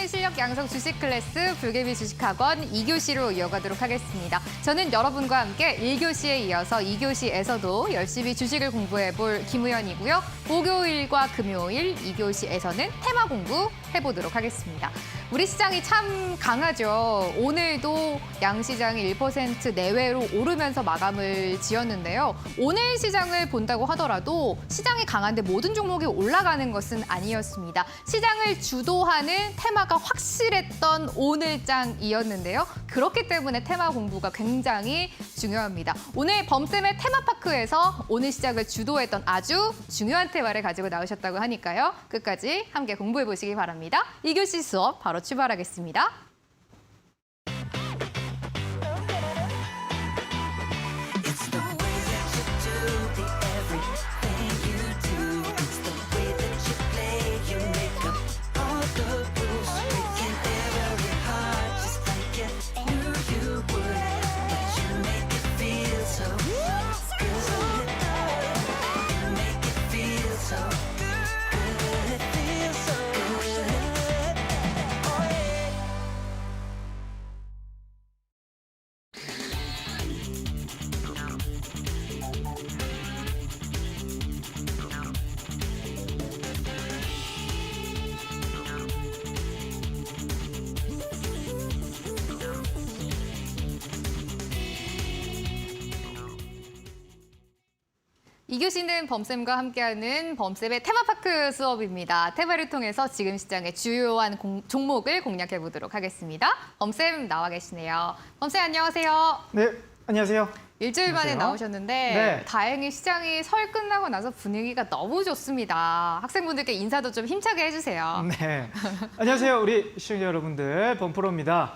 재미있는 실력 양성 주식 클래스 불개미 주식학원 2교시로 이어가도록 하겠습니다. 저는 여러분과 함께 1교시에 이어서 2교시에서도 열심히 주식을 공부해볼 김우연이고요. 목요일과 금요일 2교시에서는 테마 공부해보도록 하겠습니다. 우리 시장이 참 강하죠. 오늘도 양시장이 1% 내외로 오르면서 마감을 지었는데요. 오늘 시장을 본다고 하더라도 시장이 강한데 모든 종목이 올라가는 것은 아니었습니다. 시장을 주도하는 테마가 확실했던 오늘장이었는데요. 그렇기 때문에 테마 공부가 굉장히 중요합니다. 오늘 범쌤의 테마파크에서 오늘 시장을 주도했던 아주 중요한 테마를 가지고 나오셨다고 하니까요. 끝까지 함께 공부해 보시기 바랍니다. 2교시 수업 바로 출발하겠습니다. 이 교시는 범쌤과 함께하는 범쌤의 테마파크 수업입니다. 테마를 통해서 지금 시장의 주요한 종목을 공략해 보도록 하겠습니다. 범쌤 나와 계시네요. 범쌤 안녕하세요. 네, 안녕하세요. 일주일 만에 안녕하세요. 나오셨는데 네. 다행히 시장이 설 끝나고 나서 분위기가 너무 좋습니다. 학생분들께 인사도 좀 힘차게 해주세요. 네, 안녕하세요. 우리 시청자 여러분들, 범프로입니다.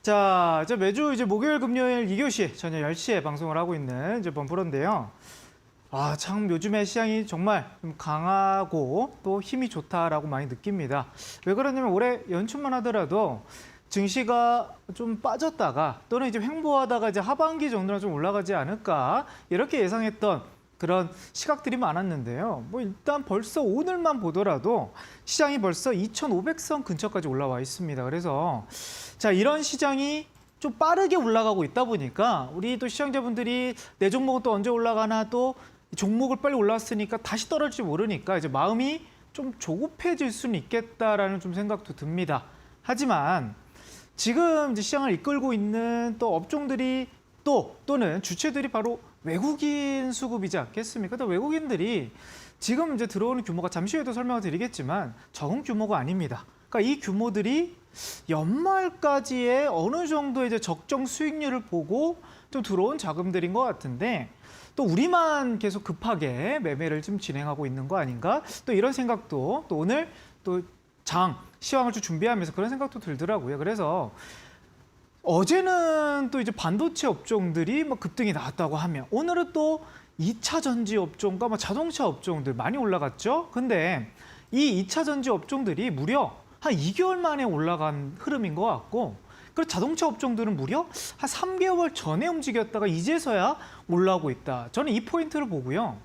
자, 저 매주 이제 목요일, 금요일 2교시 저녁 10시에 방송을 하고 있는 이제 범프로인데요. 아, 참 요즘에 시장이 정말 좀 강하고 또 힘이 좋다라고 많이 느낍니다. 왜 그러냐면 올해 연초만 하더라도 증시가 좀 빠졌다가 또는 이제 횡보하다가 이제 하반기 정도는 좀 올라가지 않을까 이렇게 예상했던 그런 시각들이 많았는데요. 뭐 일단 벌써 오늘만 보더라도 시장이 벌써 2,500선 근처까지 올라와 있습니다. 그래서 자, 이런 시장이 좀 빠르게 올라가고 있다 보니까 우리 또 시청자분들이 내 종목은 또 언제 올라가나 또 종목을 빨리 올라왔으니까 다시 떨어질지 모르니까 이제 마음이 좀 조급해질 수는 있겠다라는 좀 생각도 듭니다. 하지만 지금 이제 시장을 이끌고 있는 또 업종들이 또는 주체들이 바로 외국인 수급이지 않겠습니까? 또 외국인들이 지금 이제 들어오는 규모가 잠시 후에도 설명을 드리겠지만 적은 규모가 아닙니다. 그러니까 이 규모들이 연말까지의 어느 정도 이제 적정 수익률을 보고 좀 들어온 자금들인 것 같은데 또 우리만 계속 급하게 매매를 좀 진행하고 있는 거 아닌가? 또 이런 생각도 또 오늘 또 시황을 좀 준비하면서 그런 생각도 들더라고요. 그래서 어제는 또 이제 반도체 업종들이 뭐 급등이 나왔다고 하면 오늘은 또 2차 전지 업종과 뭐 자동차 업종들 많이 올라갔죠. 근데 이 2차 전지 업종들이 무려 한 2개월 만에 올라간 흐름인 것 같고 그리고 자동차 업종들은 무려 한 3개월 전에 움직였다가 이제서야 올라오고 있다. 저는 이 포인트를 보고요.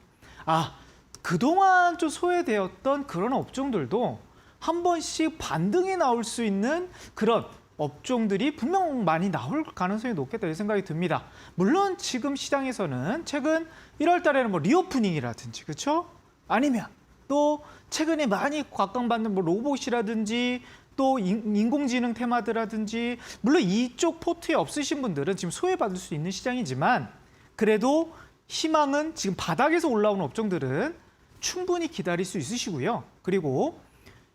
아, 그동안 좀 소외되었던 그런 업종들도 한 번씩 반등이 나올 수 있는 그런 업종들이 분명 많이 나올 가능성이 높겠다 이 생각이 듭니다. 물론 지금 시장에서는 최근 1월 달에는 뭐 리오프닝이라든지 그렇죠? 아니면 또 최근에 많이 각광받는 뭐 로봇이라든지 또 인공지능 테마들라든지 물론 이쪽 포트에 없으신 분들은 지금 소외받을 수 있는 시장이지만 그래도 희망은 지금 바닥에서 올라오는 업종들은 충분히 기다릴 수 있으시고요. 그리고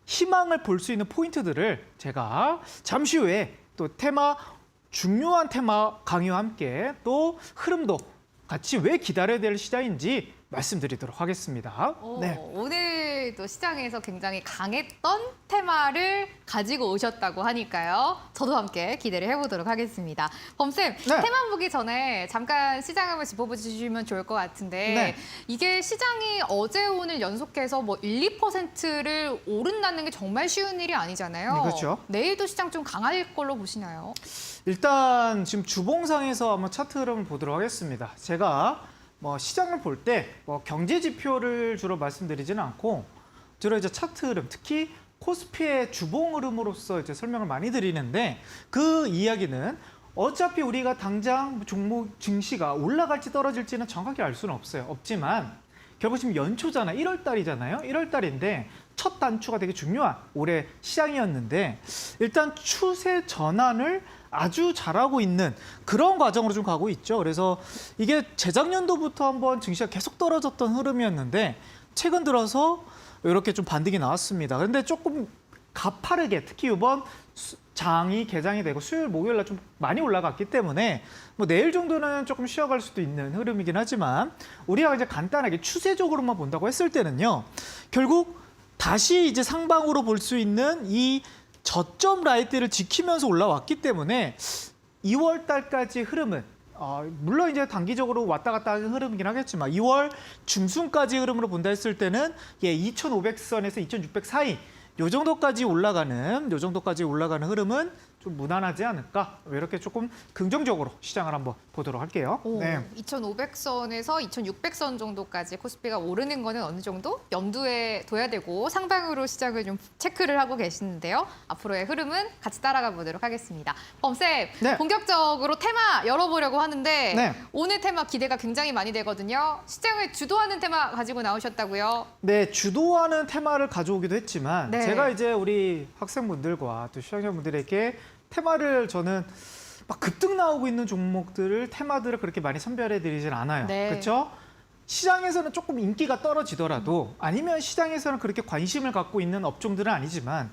희망을 볼 수 있는 포인트들을 제가 잠시 후에 또 중요한 테마 강의와 함께 또 흐름도 같이 왜 기다려야 될 시장인지 말씀드리도록 하겠습니다. 네. 오늘도 시장에서 굉장히 강했던 테마를 가지고 오셨다고 하니까요. 저도 함께 기대를 해보도록 하겠습니다. 범쌤, 네. 테마 보기 전에 잠깐 시장 한번 짚어보시면 좋을 것 같은데 네. 이게 시장이 어제 오늘 연속해서 뭐 1, 2%를 오른다는 게 정말 쉬운 일이 아니잖아요. 네, 그렇죠. 내일도 시장 좀 강할 걸로 보시나요? 일단 지금 주봉상에서 한번 차트 흐름을 보도록 하겠습니다. 제가 뭐 시장을 볼 때 뭐 경제 지표를 주로 말씀드리지는 않고 주로 이제 차트 흐름, 특히 코스피의 주봉 흐름으로서 이제 설명을 많이 드리는데 그 이야기는 어차피 우리가 당장 종목 증시가 올라갈지 떨어질지는 정확히 알 수는 없지만 결국 지금 연초잖아. 1월 달이잖아요. 1월 달인데 첫 단추가 되게 중요한 올해 시장이었는데 일단 추세 전환을 아주 잘하고 있는 그런 과정으로 좀 가고 있죠. 그래서 이게 재작년도부터 한번 증시가 계속 떨어졌던 흐름이었는데 최근 들어서 이렇게 좀 반등이 나왔습니다. 그런데 조금 가파르게 특히 이번 장이 개장이 되고 수요일, 목요일 날 좀 많이 올라갔기 때문에 뭐 내일 정도는 조금 쉬어갈 수도 있는 흐름이긴 하지만 우리가 이제 간단하게 추세적으로만 본다고 했을 때는요. 결국 다시 이제 상방으로 볼 수 있는 이 저점 라인대를 지키면서 올라왔기 때문에 2월 달까지 흐름은 물론 이제 단기적으로 왔다 갔다 하는 흐름이긴 하겠지만 2월 중순까지 흐름으로 본다 했을 때는 2,500선에서 2,600 사이 요 정도까지 올라가는 흐름은 좀 무난하지 않을까? 이렇게 조금 긍정적으로 시장을 한번 보도록 할게요. 네. 2,500선에서 2,600선 정도까지 코스피가 오르는 거는 어느 정도 염두에 둬야 되고 상방으로 시장을 좀 체크를 하고 계시는데요. 앞으로의 흐름은 같이 따라가 보도록 하겠습니다. 범쌤, 네. 본격적으로 테마 열어보려고 하는데 네. 오늘 테마 기대가 굉장히 많이 되거든요. 시장을 주도하는 테마 가지고 나오셨다고요? 네, 주도하는 테마를 가져오기도 했지만 네. 제가 이제 우리 학생분들과 또 시청자분들에게 테마를 저는 막 급등 나오고 있는 종목들을 테마들을 그렇게 많이 선별해 드리진 않아요. 네. 그렇죠? 시장에서는 조금 인기가 떨어지더라도 아니면 시장에서는 그렇게 관심을 갖고 있는 업종들은 아니지만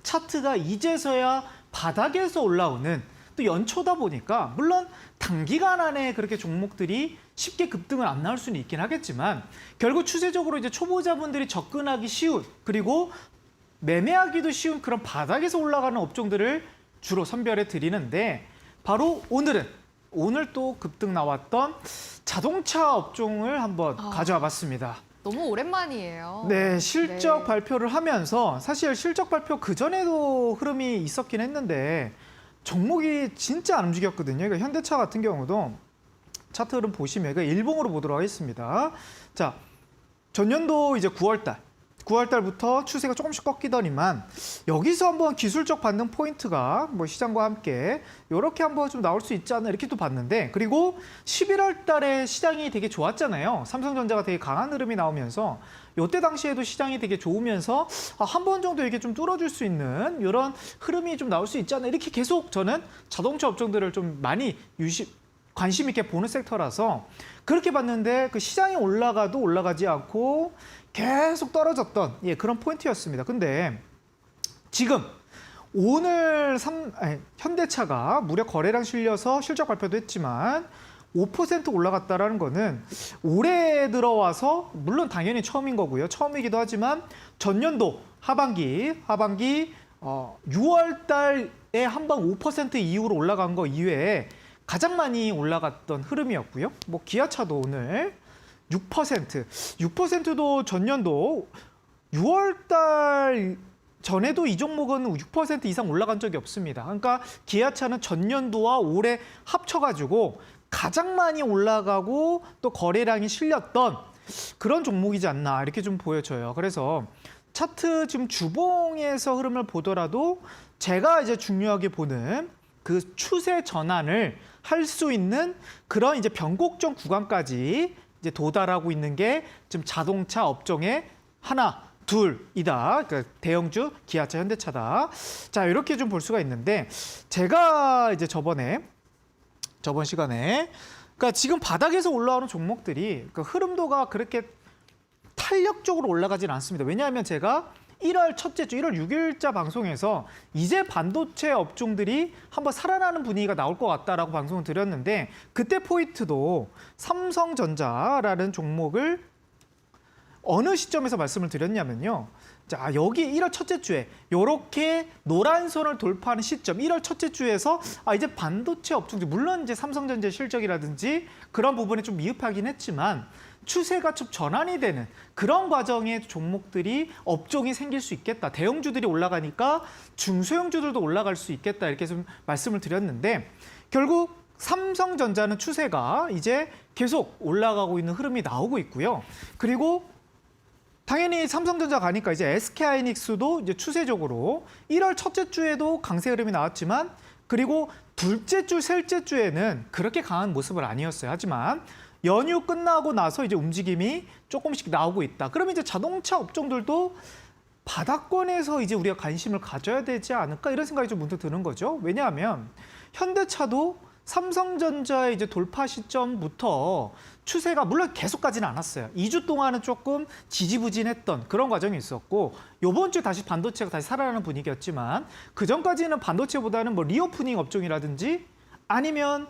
차트가 이제서야 바닥에서 올라오는 또 연초다 보니까 물론 단기간 안에 그렇게 종목들이 쉽게 급등을 안 나올 수는 있긴 하겠지만 결국 추세적으로 이제 초보자분들이 접근하기 쉬운 그리고 매매하기도 쉬운 그런 바닥에서 올라가는 업종들을 주로 선별해 드리는데 바로 오늘 또 급등 나왔던 자동차 업종을 한번 가져와 봤습니다. 너무 오랜만이에요. 네, 실적 네. 발표를 하면서 사실 실적 발표 그전에도 흐름이 있었긴 했는데 종목이 진짜 안 움직였거든요. 그러니까 현대차 같은 경우도 차트 흐름 보시면 이거 일봉으로 보도록 하겠습니다. 자, 전년도 이제 9월 달부터 추세가 조금씩 꺾이더니만 여기서 한번 기술적 반등 포인트가 뭐 시장과 함께 이렇게 한번 좀 나올 수 있지 않나 이렇게 또 봤는데 그리고 11월 달에 시장이 되게 좋았잖아요. 삼성전자가 되게 강한 흐름이 나오면서 이때 당시에도 시장이 되게 좋으면서 한 번 정도 이렇게 좀 뚫어줄 수 있는 이런 흐름이 좀 나올 수 있지 않나 이렇게 계속 저는 자동차 업종들을 좀 많이 관심 있게 보는 섹터라서 그렇게 봤는데 그 시장이 올라가도 올라가지 않고 계속 떨어졌던 그런 포인트였습니다. 근데 지금 오늘 현대차가 무려 거래량 실려서 실적 발표도 했지만 5% 올라갔다라는 거는 올해 들어와서 물론 당연히 처음인 거고요. 처음이기도 하지만 전년도 하반기 6월 달에 한방 5% 이후로 올라간 거 이외에 가장 많이 올라갔던 흐름이었고요. 뭐 기아차도 오늘 6%도 전년도 6월 달 전에도 이 종목은 6% 이상 올라간 적이 없습니다. 그러니까 기아차는 전년도와 올해 합쳐가지고 가장 많이 올라가고 또 거래량이 실렸던 그런 종목이지 않나 이렇게 좀 보여져요. 그래서 차트 지금 주봉에서 흐름을 보더라도 제가 이제 중요하게 보는 그 추세 전환을 할 수 있는 그런 이제 변곡점 구간까지 이제 도달하고 있는 게 지금 자동차 업종의 하나, 둘이다. 그러니까 대형주, 기아차, 현대차다. 자, 이렇게 좀 볼 수가 있는데 제가 이제 저번 시간에 그러니까 지금 바닥에서 올라오는 종목들이 그 흐름도가 그렇게 탄력적으로 올라가진 않습니다. 왜냐하면 제가 1월 첫째 주 1월 6일자 방송에서 이제 반도체 업종들이 한번 살아나는 분위기가 나올 것 같다라고 방송을 드렸는데 그때 포인트도 삼성전자라는 종목을 어느 시점에서 말씀을 드렸냐면요. 자, 여기 1월 첫째 주에 이렇게 노란 선을 돌파하는 시점 1월 첫째 주에서 이제 반도체 업종들 물론 이제 삼성전자 실적이라든지 그런 부분에 좀 미흡하긴 했지만 추세가 좀 전환이 되는 그런 과정의 종목들이 업종이 생길 수 있겠다. 대형주들이 올라가니까 중소형주들도 올라갈 수 있겠다. 이렇게 좀 말씀을 드렸는데 결국 삼성전자는 추세가 이제 계속 올라가고 있는 흐름이 나오고 있고요. 그리고 당연히 삼성전자 가니까 이제 SK하이닉스도 이제 추세적으로 1월 첫째 주에도 강세 흐름이 나왔지만 그리고 둘째 주, 셋째 주에는 그렇게 강한 모습은 아니었어요. 하지만 연휴 끝나고 나서 이제 움직임이 조금씩 나오고 있다. 그러면 이제 자동차 업종들도 바닥권에서 이제 우리가 관심을 가져야 되지 않을까 이런 생각이 좀 문득 드는 거죠. 왜냐하면 현대차도 삼성전자의 이제 돌파 시점부터 추세가 물론 계속 가지는 않았어요. 2주 동안은 조금 지지부진했던 그런 과정이 있었고 이번 주에 다시 반도체가 다시 살아나는 분위기였지만 그 전까지는 반도체보다는 뭐 리오프닝 업종이라든지 아니면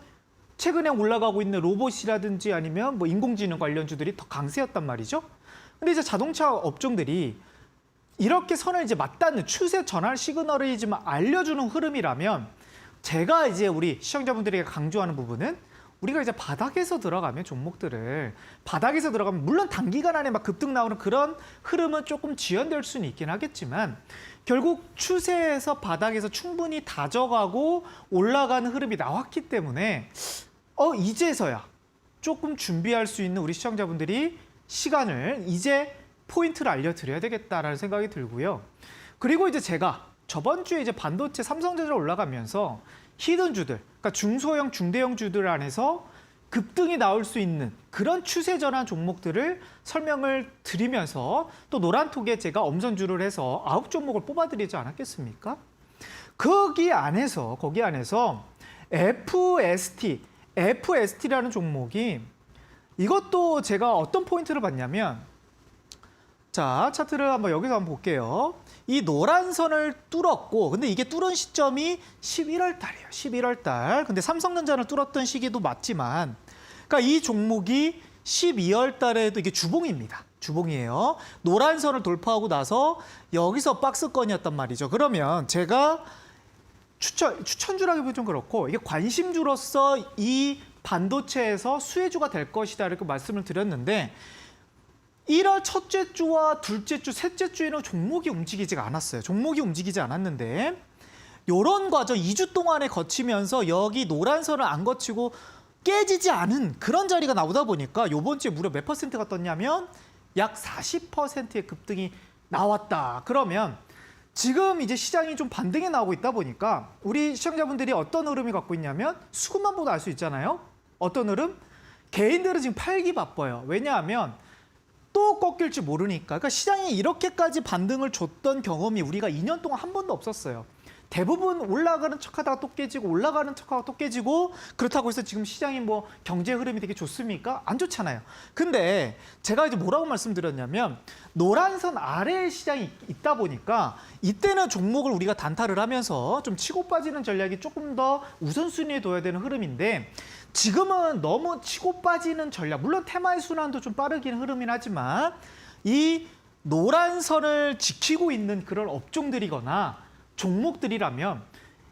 최근에 올라가고 있는 로봇이라든지 아니면 뭐 인공지능 관련주들이 더 강세였단 말이죠. 근데 이제 자동차 업종들이 이렇게 선을 이제 맞닿는 추세 전환 시그널을 좀 알려주는 흐름이라면 제가 이제 우리 시청자분들에게 강조하는 부분은 우리가 이제 바닥에서 들어가면 종목들을 바닥에서 들어가면 물론 단기간 안에 막 급등 나오는 그런 흐름은 조금 지연될 수는 있긴 하겠지만 결국 추세에서 바닥에서 충분히 다져가고 올라가는 흐름이 나왔기 때문에 이제서야 조금 준비할 수 있는 우리 시청자분들이 시간을 이제 포인트를 알려드려야 되겠다라는 생각이 들고요. 그리고 이제 제가 저번 주에 이제 반도체 삼성전자 올라가면서 히든주들, 그러니까 중소형, 중대형 주들 안에서 급등이 나올 수 있는 그런 추세 전환 종목들을 설명을 드리면서 또 노란톡에 제가 엄선주를 해서 9종목을 뽑아드리지 않았겠습니까? 거기 안에서 FST라는 종목이 이것도 제가 어떤 포인트를 봤냐면 자, 차트를 한번 여기서 한번 볼게요. 이 노란 선을 뚫었고, 근데 이게 뚫은 시점이 11월 달이에요. 11월 달. 근데 삼성전자를 뚫었던 시기도 맞지만, 그러니까 이 종목이 12월 달에도 이게 주봉입니다. 주봉이에요. 노란 선을 돌파하고 나서 여기서 박스권이었단 말이죠. 그러면 제가 추천주라기보다 좀 그렇고, 이게 관심주로서 이 반도체에서 수혜주가 될 것이다. 이렇게 말씀을 드렸는데, 1월 첫째 주와 둘째 주, 셋째 주에는 종목이 움직이지가 않았어요. 종목이 움직이지 않았는데 이런 과정 2주 동안에 거치면서 여기 노란 선을 안 거치고 깨지지 않은 그런 자리가 나오다 보니까 이번 주에 무려 몇 퍼센트가 떴냐면 약 40%의 급등이 나왔다. 그러면 지금 이제 시장이 좀 반등이 나오고 있다 보니까 우리 시청자분들이 어떤 흐름이 갖고 있냐면 수급만 보도 알 수 있잖아요. 어떤 흐름? 개인들은 지금 팔기 바빠요. 왜냐하면 또 꺾일지 모르니까. 그러니까 시장이 이렇게까지 반등을 줬던 경험이 우리가 2년 동안 한 번도 없었어요. 대부분 올라가는 척하다가 또 깨지고 올라가는 척하다가 또 깨지고 그렇다고 해서 지금 시장이 뭐 경제 흐름이 되게 좋습니까? 안 좋잖아요. 근데 제가 이제 뭐라고 말씀드렸냐면 노란선 아래에 시장이 있다 보니까 이때는 종목을 우리가 단타를 하면서 좀 치고 빠지는 전략이 조금 더 우선순위에 둬야 되는 흐름인데 지금은 너무 치고 빠지는 전략, 물론 테마의 순환도 좀 빠르긴 흐름이긴 하지만 이 노란 선을 지키고 있는 그런 업종들이거나 종목들이라면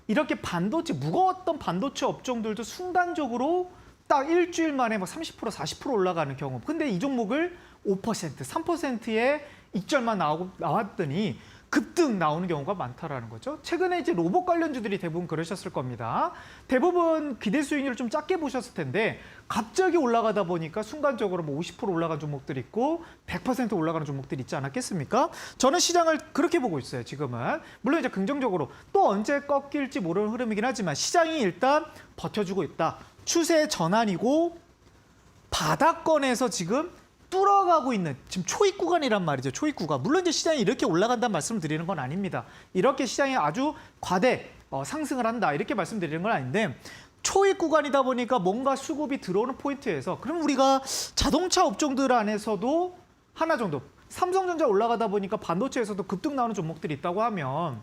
이렇게 반도체, 무거웠던 반도체 업종들도 순간적으로 딱 일주일 만에 막 30%, 40% 올라가는 경우. 근데 이 종목을 5%, 3%의 익절만 나왔더니 급등 나오는 경우가 많다라는 거죠. 최근에 이제 로봇 관련주들이 대부분 그러셨을 겁니다. 대부분 기대 수익률을 좀 작게 보셨을 텐데 갑자기 올라가다 보니까 순간적으로 뭐 50% 올라간 종목들 있고 100% 올라가는 종목들 있지 않았겠습니까? 저는 시장을 그렇게 보고 있어요. 지금은. 물론 이제 긍정적으로 또 언제 꺾일지 모르는 흐름이긴 하지만 시장이 일단 버텨주고 있다. 추세 전환이고 바닥권에서 지금 뚫어가고 있는 지금 초입 구간이란 말이죠. 초입 구간. 물론 이제 시장이 이렇게 올라간다는 말씀을 드리는 건 아닙니다. 이렇게 시장이 아주 과대 상승을 한다 이렇게 말씀드리는 건 아닌데 초입 구간이다 보니까 뭔가 수급이 들어오는 포인트에서 그럼 우리가 자동차 업종들 안에서도 하나 정도 삼성전자 올라가다 보니까 반도체에서도 급등 나오는 종목들이 있다고 하면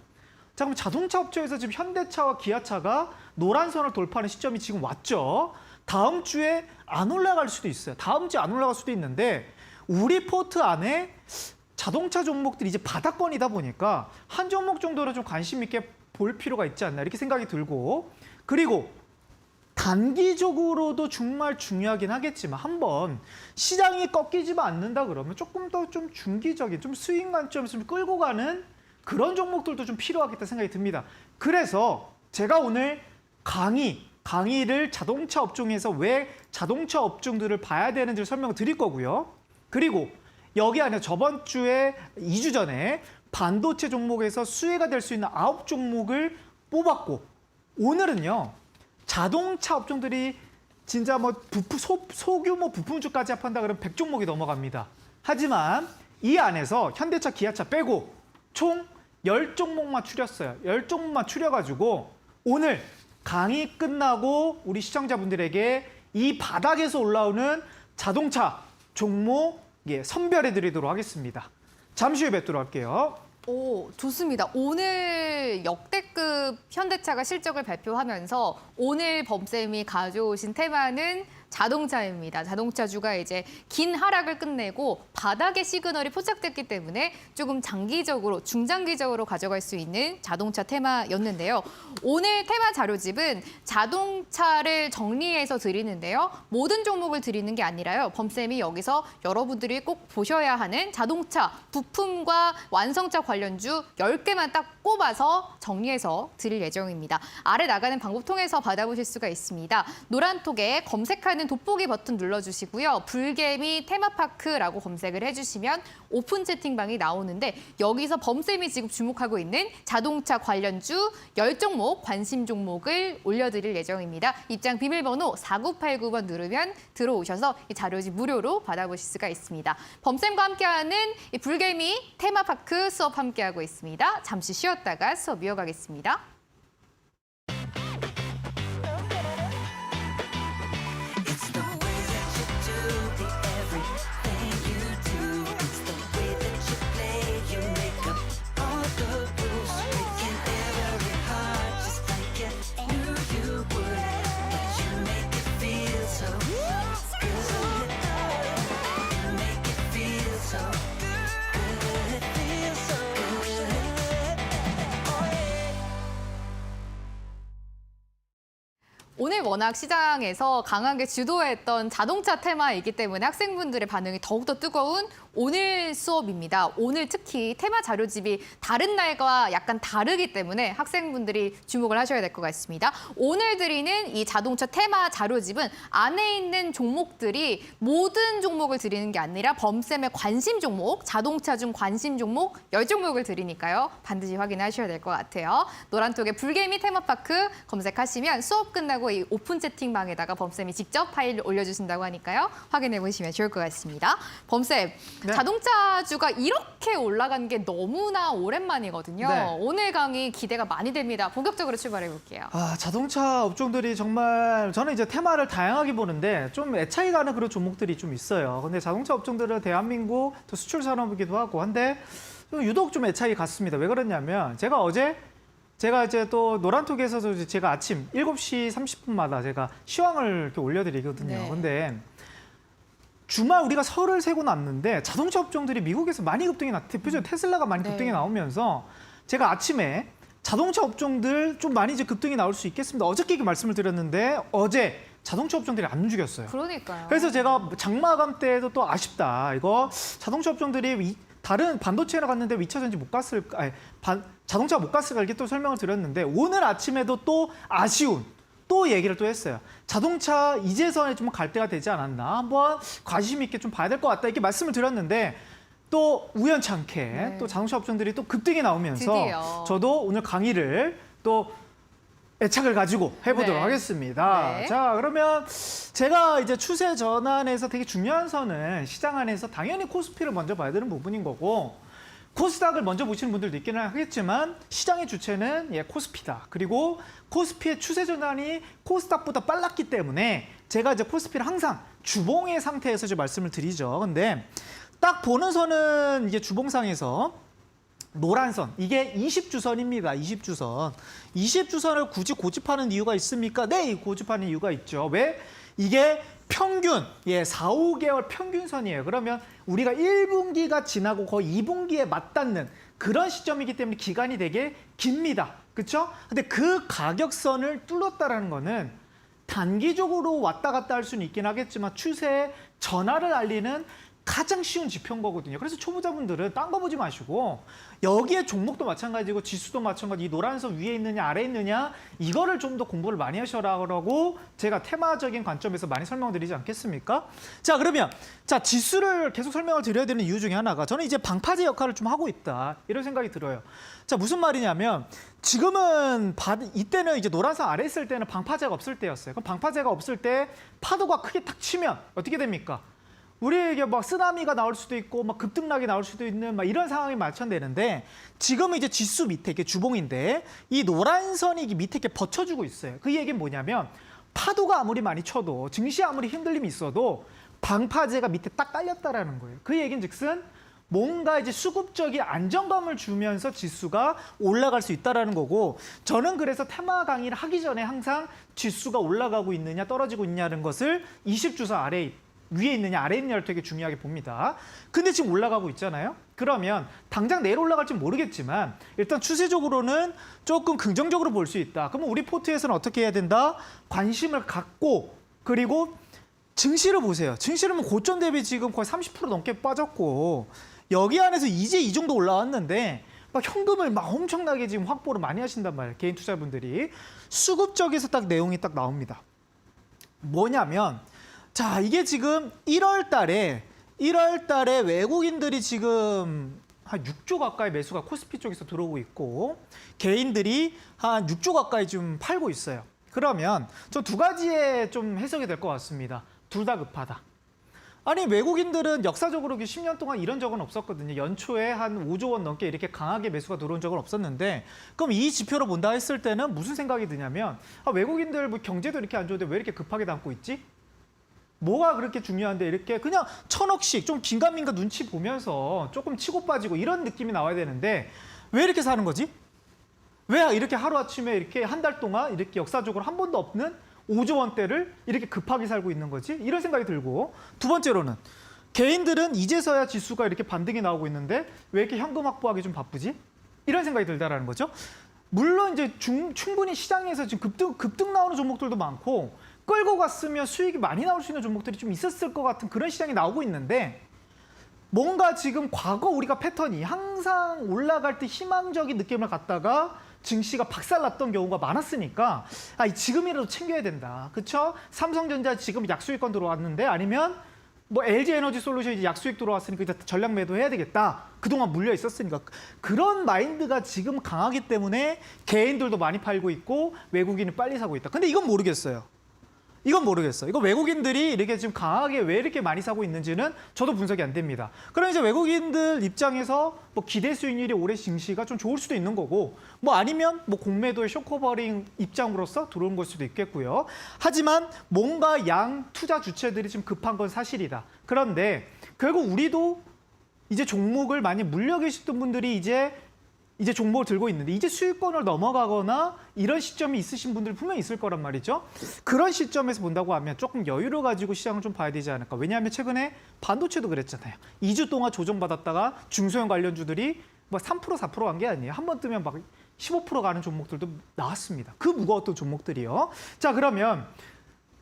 자 그럼 자동차 업체에서 지금 현대차와 기아차가 노란 선을 돌파하는 시점이 지금 왔죠. 다음 주에 안 올라갈 수도 있어요. 다음 주에 안 올라갈 수도 있는데 우리 포트 안에 자동차 종목들이 이제 바닥권이다 보니까 한 종목 정도는 좀 관심 있게 볼 필요가 있지 않나 이렇게 생각이 들고 그리고 단기적으로도 정말 중요하긴 하겠지만 한번 시장이 꺾이지만 않는다 그러면 조금 더 좀 중기적인 좀 수익 관점에서 좀 끌고 가는 그런 종목들도 좀 필요하겠다 생각이 듭니다. 그래서 제가 오늘 강의를 자동차 업종에서 왜 자동차 업종들을 봐야 되는지를 설명을 드릴 거고요. 그리고 여기 안에 저번 주에 2주 전에 반도체 종목에서 수혜가 될 수 있는 9종목을 뽑았고 오늘은요. 자동차 업종들이 진짜 뭐 소규모 부품주까지 합한다 그러면 100종목이 넘어갑니다. 하지만 이 안에서 현대차, 기아차 빼고 총 10종목만 추렸어요. 10종목만 추려가지고 오늘 강의 끝나고 우리 시청자분들에게 이 바닥에서 올라오는 자동차 종목 선별해 드리도록 하겠습니다. 잠시 후에 뵙도록 할게요. 오, 좋습니다. 오늘 역대급 현대차가 실적을 발표하면서 오늘 범쌤이 가져오신 테마는 자동차입니다. 자동차주가 이제 긴 하락을 끝내고 바닥의 시그널이 포착됐기 때문에 조금 장기적으로, 중장기적으로 가져갈 수 있는 자동차 테마였는데요. 오늘 테마 자료집은 자동차를 정리해서 드리는데요. 모든 종목을 드리는 게 아니라요. 범쌤이 여기서 여러분들이 꼭 보셔야 하는 자동차 부품과 완성차 관련주 10개만 딱 꼽아서 정리해서 드릴 예정입니다. 아래 나가는 방법 통해서 받아보실 수가 있습니다. 노란톡에 검색하는 돋보기 버튼 눌러주시고요. 불개미 테마파크라고 검색을 해주시면 오픈 채팅방이 나오는데 여기서 범쌤이 지금 주목하고 있는 자동차 관련주 10종목, 관심 종목을 올려드릴 예정입니다. 입장 비밀번호 4989번 누르면 들어오셔서 이 자료집 무료로 받아보실 수가 있습니다. 범쌤과 함께하는 이 불개미 테마파크 수업 함께하고 있습니다. 잠시 쉬었다가 수업 이어가겠습니다. It's the way that you do the everything you do. It's the way that you play. You make up all the rules, breaking every heart just like you knew you would. But you make it feel so good. You make it feel so good. It feels so good. Oh yeah. 오늘 워낙 시장에서 강하게 주도했던 자동차 테마이기 때문에 학생분들의 반응이 더욱더 뜨거운 오늘 수업입니다. 오늘 특히 테마 자료집이 다른 날과 약간 다르기 때문에 학생분들이 주목을 하셔야 될 것 같습니다. 오늘 드리는 이 자동차 테마 자료집은 안에 있는 종목들이 모든 종목을 드리는 게 아니라 범쌤의 관심 종목, 자동차 중 관심 종목 10종목을 드리니까요. 반드시 확인하셔야 될 것 같아요. 노란톡에 불개미 테마파크 검색하시면 수업 끝나고 이 오픈 채팅방에다가 범쌤이 직접 파일을 올려주신다고 하니까요. 확인해 보시면 좋을 것 같습니다. 범쌤, 네. 자동차주가 이렇게 올라간 게 너무나 오랜만이거든요. 네. 오늘 강의 기대가 많이 됩니다. 본격적으로 출발해 볼게요. 자동차 업종들이 정말 저는 이제 테마를 다양하게 보는데 좀 애착이 가는 그런 종목들이 좀 있어요. 근데 자동차 업종들은 대한민국 또 수출 산업이기도 하고 한데 유독 좀 애착이 갔습니다. 왜 그러냐면 제가 이제 또 노란톡에서도 제가 아침 7시 30분마다 제가 시황을 이렇게 올려드리거든요. 네. 근데 주말 우리가 설을 세고 났는데 자동차 업종들이 미국에서 많이 급등이 대표적으로 테슬라가 많이 네. 급등이 나오면서 제가 아침에 자동차 업종들 좀 많이 이제 급등이 나올 수 있겠습니다. 어저께 그 말씀을 드렸는데 어제 자동차 업종들이 안 움직였어요. 그러니까요. 그래서 제가 장마감 때도 또 아쉽다. 이거 자동차 업종들이 다른 반도체나 갔는데 2차 전지 못 갔을까? 자동차가 못 갔을까 이렇게 또 설명을 드렸는데 오늘 아침에도 또 아쉬운 또 얘기를 또 했어요. 자동차 이제서야 좀 갈 때가 되지 않았나? 한번 관심 있게 좀 봐야 될 것 같다 이렇게 말씀을 드렸는데 또 우연찮게 네. 또 자동차 업종들이 또 급등이 나오면서 드디어. 저도 오늘 강의를 또 애착을 가지고 해보도록 네. 하겠습니다. 네. 자, 그러면 제가 이제 추세 전환에서 되게 중요한 선은 시장 안에서 당연히 코스피를 먼저 봐야 되는 부분인 거고 코스닥을 먼저 보시는 분들도 있기는 하겠지만 시장의 주체는 코스피다. 그리고 코스피의 추세 전환이 코스닥보다 빨랐기 때문에 제가 이제 코스피를 항상 주봉의 상태에서 이제 말씀을 드리죠. 근데 딱 보는 선은 이게 주봉상에서 노란 선, 이게 20주선입니다. 20주선. 20주선을 굳이 고집하는 이유가 있습니까? 네, 고집하는 이유가 있죠. 왜? 이게 평균, 4, 5개월 평균선이에요. 그러면 우리가 1분기가 지나고 거의 2분기에 맞닿는 그런 시점이기 때문에 기간이 되게 깁니다. 그렇죠? 근데 그 가격선을 뚫었다라는 거는 단기적으로 왔다 갔다 할 수는 있긴 하겠지만 추세의 전환을 알리는 가장 쉬운 지표인 거거든요. 그래서 초보자분들은 딴 거 보지 마시고 여기에 종목도 마찬가지고 지수도 마찬가지, 이 노란 선 위에 있느냐 아래에 있느냐 이거를 좀 더 공부를 많이 하셔라고 제가 테마적인 관점에서 많이 설명드리지 않겠습니까? 자, 그러면 자, 지수를 계속 설명을 드려야 되는 이유 중에 하나가 저는 이제 방파제 역할을 좀 하고 있다 이런 생각이 들어요. 자, 무슨 말이냐면 지금은 이때는 이제 노란 선 아래에 있을 때는 방파제가 없을 때였어요. 그럼 방파제가 없을 때 파도가 크게 탁 치면 어떻게 됩니까? 우리에게 막 쓰나미가 나올 수도 있고 막 급등락이 나올 수도 있는 막 이런 상황이 마련되는데 지금은 이제 지수 밑에 이게 주봉인데 이 노란 선이 밑에 이렇게 받쳐주고 있어요. 그 얘기는 뭐냐면 파도가 아무리 많이 쳐도 증시 아무리 흔들림이 있어도 방파제가 밑에 딱 깔렸다라는 거예요. 그 얘기는즉슨 뭔가 이제 수급적인 안정감을 주면서 지수가 올라갈 수 있다라는 거고, 저는 그래서 테마 강의를 하기 전에 항상 지수가 올라가고 있느냐 떨어지고 있느냐는 것을 20주선 아래에 위에 있느냐 아래에 있느냐를 되게 중요하게 봅니다. 근데 지금 올라가고 있잖아요. 그러면 당장 내일 올라갈지 모르겠지만 일단 추세적으로는 조금 긍정적으로 볼 수 있다. 그러면 우리 포트에서는 어떻게 해야 된다? 관심을 갖고, 그리고 증시를 보세요. 증시는 고점 대비 지금 거의 30% 넘게 빠졌고 여기 안에서 이제 이 정도 올라왔는데 막 현금을 막 엄청나게 지금 확보를 많이 하신단 말이에요. 개인 투자분들이. 수급적에서 딱 내용이 딱 나옵니다. 뭐냐면 자, 이게 지금 1월 달에 외국인들이 지금 한 6조 가까이 매수가 코스피 쪽에서 들어오고 있고 개인들이 한 6조 가까이 좀 팔고 있어요. 그러면 저 두 가지에 좀 해석이 될 것 같습니다. 둘 다 급하다. 아니, 외국인들은 역사적으로 10년 동안 이런 적은 없었거든요. 연초에 한 5조 원 넘게 이렇게 강하게 매수가 들어온 적은 없었는데, 그럼 이 지표로 본다 했을 때는 무슨 생각이 드냐면 외국인들 뭐 경제도 이렇게 안 좋은데 왜 이렇게 급하게 담고 있지? 뭐가 그렇게 중요한데 이렇게 그냥 1,000억씩 좀 긴가민가 눈치 보면서 조금 치고 빠지고 이런 느낌이 나와야 되는데 왜 이렇게 사는 거지? 왜 이렇게 하루아침에 이렇게 한 달 동안 이렇게 역사적으로 한 번도 없는 5조 원대를 이렇게 급하게 살고 있는 거지? 이런 생각이 들고, 두 번째로는 개인들은 이제서야 지수가 이렇게 반등이 나오고 있는데 왜 이렇게 현금 확보하기 좀 바쁘지? 이런 생각이 들다라는 거죠. 물론 이제 충분히 시장에서 지금 급등 나오는 종목들도 많고 끌고 갔으면 수익이 많이 나올 수 있는 종목들이 좀 있었을 것 같은 그런 시장이 나오고 있는데, 뭔가 지금 과거 우리가 패턴이 항상 올라갈 때 희망적인 느낌을 갖다가 증시가 박살났던 경우가 많았으니까 지금이라도 챙겨야 된다. 그렇죠? 삼성전자 지금 약수익권 들어왔는데, 아니면 뭐 LG에너지솔루션 이제 약수익 들어왔으니까 이제 전략 매도해야 되겠다. 그동안 물려 있었으니까. 그런 마인드가 지금 강하기 때문에 개인들도 많이 팔고 있고 외국인은 빨리 사고 있다. 근데 이건 모르겠어요. 이거 외국인들이 이렇게 지금 강하게 왜 이렇게 많이 사고 있는지는 저도 분석이 안 됩니다. 그럼 이제 외국인들 입장에서 뭐 기대 수익률이 올해 증시가 좀 좋을 수도 있는 거고, 뭐 아니면 뭐 공매도의 쇼커버링 입장으로서 들어온 걸 수도 있겠고요. 하지만 뭔가 양 투자 주체들이 지금 급한 건 사실이다. 그런데 결국 우리도 이제 종목을 많이 물려 계시던 분들이 이제 종목을 들고 있는데 이제 수익권을 넘어가거나 이런 시점이 있으신 분들 분명히 있을 거란 말이죠. 그런 시점에서 본다고 하면 조금 여유를 가지고 시장을 좀 봐야 되지 않을까. 왜냐하면 최근에 반도체도 그랬잖아요. 2주 동안 조정받았다가 중소형 관련주들이 뭐 3%, 4% 간 게 아니에요. 한 번 뜨면 막 15% 가는 종목들도 나왔습니다. 그 무거웠던 종목들이요. 자, 그러면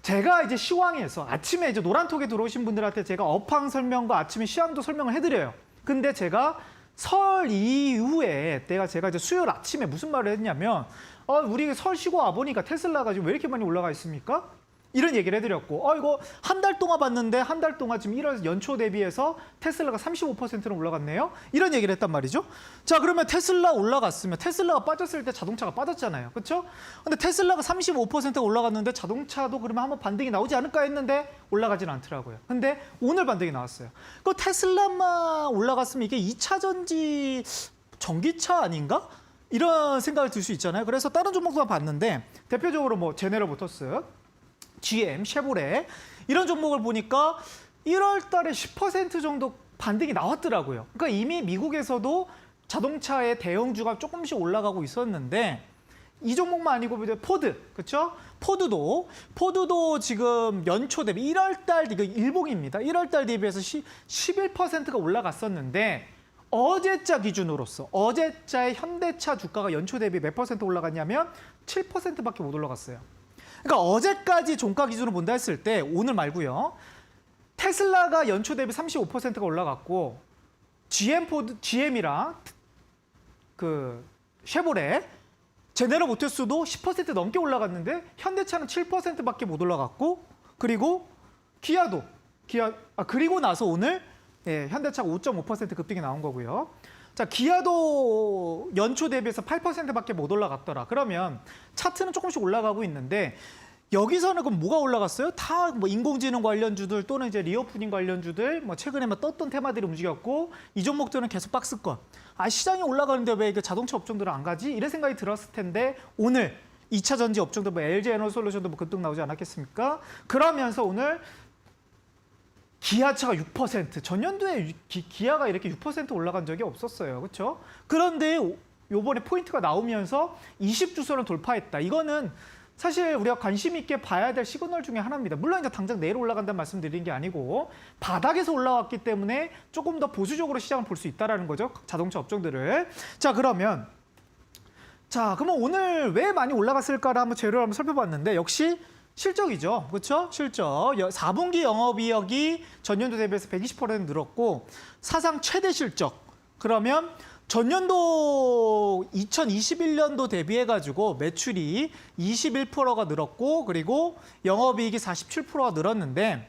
제가 이제 시황에서 아침에 이제 노란톡에 들어오신 분들한테 제가 업황 설명과 아침에 시황도 설명을 해드려요. 근데 제가 설 이후에 제가 이제 수요일 아침에 무슨 말을 했냐면 우리 설 쉬고 와보니까 테슬라가 지금 왜 이렇게 많이 올라가 있습니까? 이런 얘기를 해드렸고 이거 한 달 동안 봤는데 한 달 동안 지금 1월 연초 대비해서 테슬라가 35%는 올라갔네요. 이런 얘기를 했단 말이죠. 자, 그러면 테슬라 올라갔으면 테슬라가 빠졌을 때 자동차가 빠졌잖아요. 그렇죠? 근데 테슬라가 35%가 올라갔는데 자동차도 그러면 한번 반등이 나오지 않을까 했는데 올라가지는 않더라고요. 근데 오늘 반등이 나왔어요. 그 테슬라만 올라갔으면 이게 2차 전지 전기차 아닌가? 이런 생각을 들 수 있잖아요. 그래서 다른 종목도 봤는데 대표적으로 뭐 제네럴 모터스, GM, 쉐보레 이런 종목을 보니까 1월 달에 10% 정도 반등이 나왔더라고요. 그러니까 이미 미국에서도 자동차의 대형주가 조금씩 올라가고 있었는데 이 종목만 아니고 이제 포드, 그렇죠? 포드도 지금 연초 대비 1월 달 이거 일봉입니다. 1월 달 대비해서 11%가 올라갔었는데 어제자 기준으로서 어제자의 현대차 주가가 연초 대비 몇 퍼센트 올라갔냐면 7%밖에 못 올라갔어요. 그러니까 어제까지 종가 기준으로 본다 했을 때 오늘 말고요. 테슬라가 연초 대비 35%가 올라갔고 GM이랑 그 쉐보레, 제네럴 모터스도 10% 넘게 올라갔는데 현대차는 7%밖에 못 올라갔고 그리고 그리고 나서 오늘 현대차가 5.5% 급등이 나온 거고요. 자, 기아도 연초 대비해서 8%밖에 못 올라갔더라. 그러면 차트는 조금씩 올라가고 있는데 여기서는 그럼 뭐가 올라갔어요? 다 뭐 인공지능 관련주들 또는 이제 리오프닝 관련주들 뭐 최근에 뭐 떴던 테마들이 움직였고 이 종목들은 계속 박스권. 시장이 올라가는데 왜 그 자동차 업종들은 안 가지? 이런 생각이 들었을 텐데 오늘 2차 전지 업종도 뭐 LG 에너솔루션도 뭐 급등 나오지 않았겠습니까? 그러면서 오늘 기아차가 6%, 전년도에 기아가 이렇게 6% 올라간 적이 없었어요. 그렇죠? 그런데 요번에 포인트가 나오면서 20주선을 돌파했다. 이거는 사실 우리가 관심 있게 봐야 될 시그널 중에 하나입니다. 물론 이제 당장 내일 올라간다는 말씀 드린 게 아니고 바닥에서 올라왔기 때문에 조금 더 보수적으로 시장을 볼 수 있다는 거죠. 자동차 업종들을. 자, 그러면 오늘 왜 많이 올라갔을까를 한번 재료를 한번 살펴봤는데 역시 실적이죠. 그렇죠? 실적. 4분기 영업이익이 전년도 대비해서 120% 늘었고 사상 최대 실적. 그러면 전년도 2021년도 대비해가지고 매출이 21%가 늘었고 그리고 영업이익이 47%가 늘었는데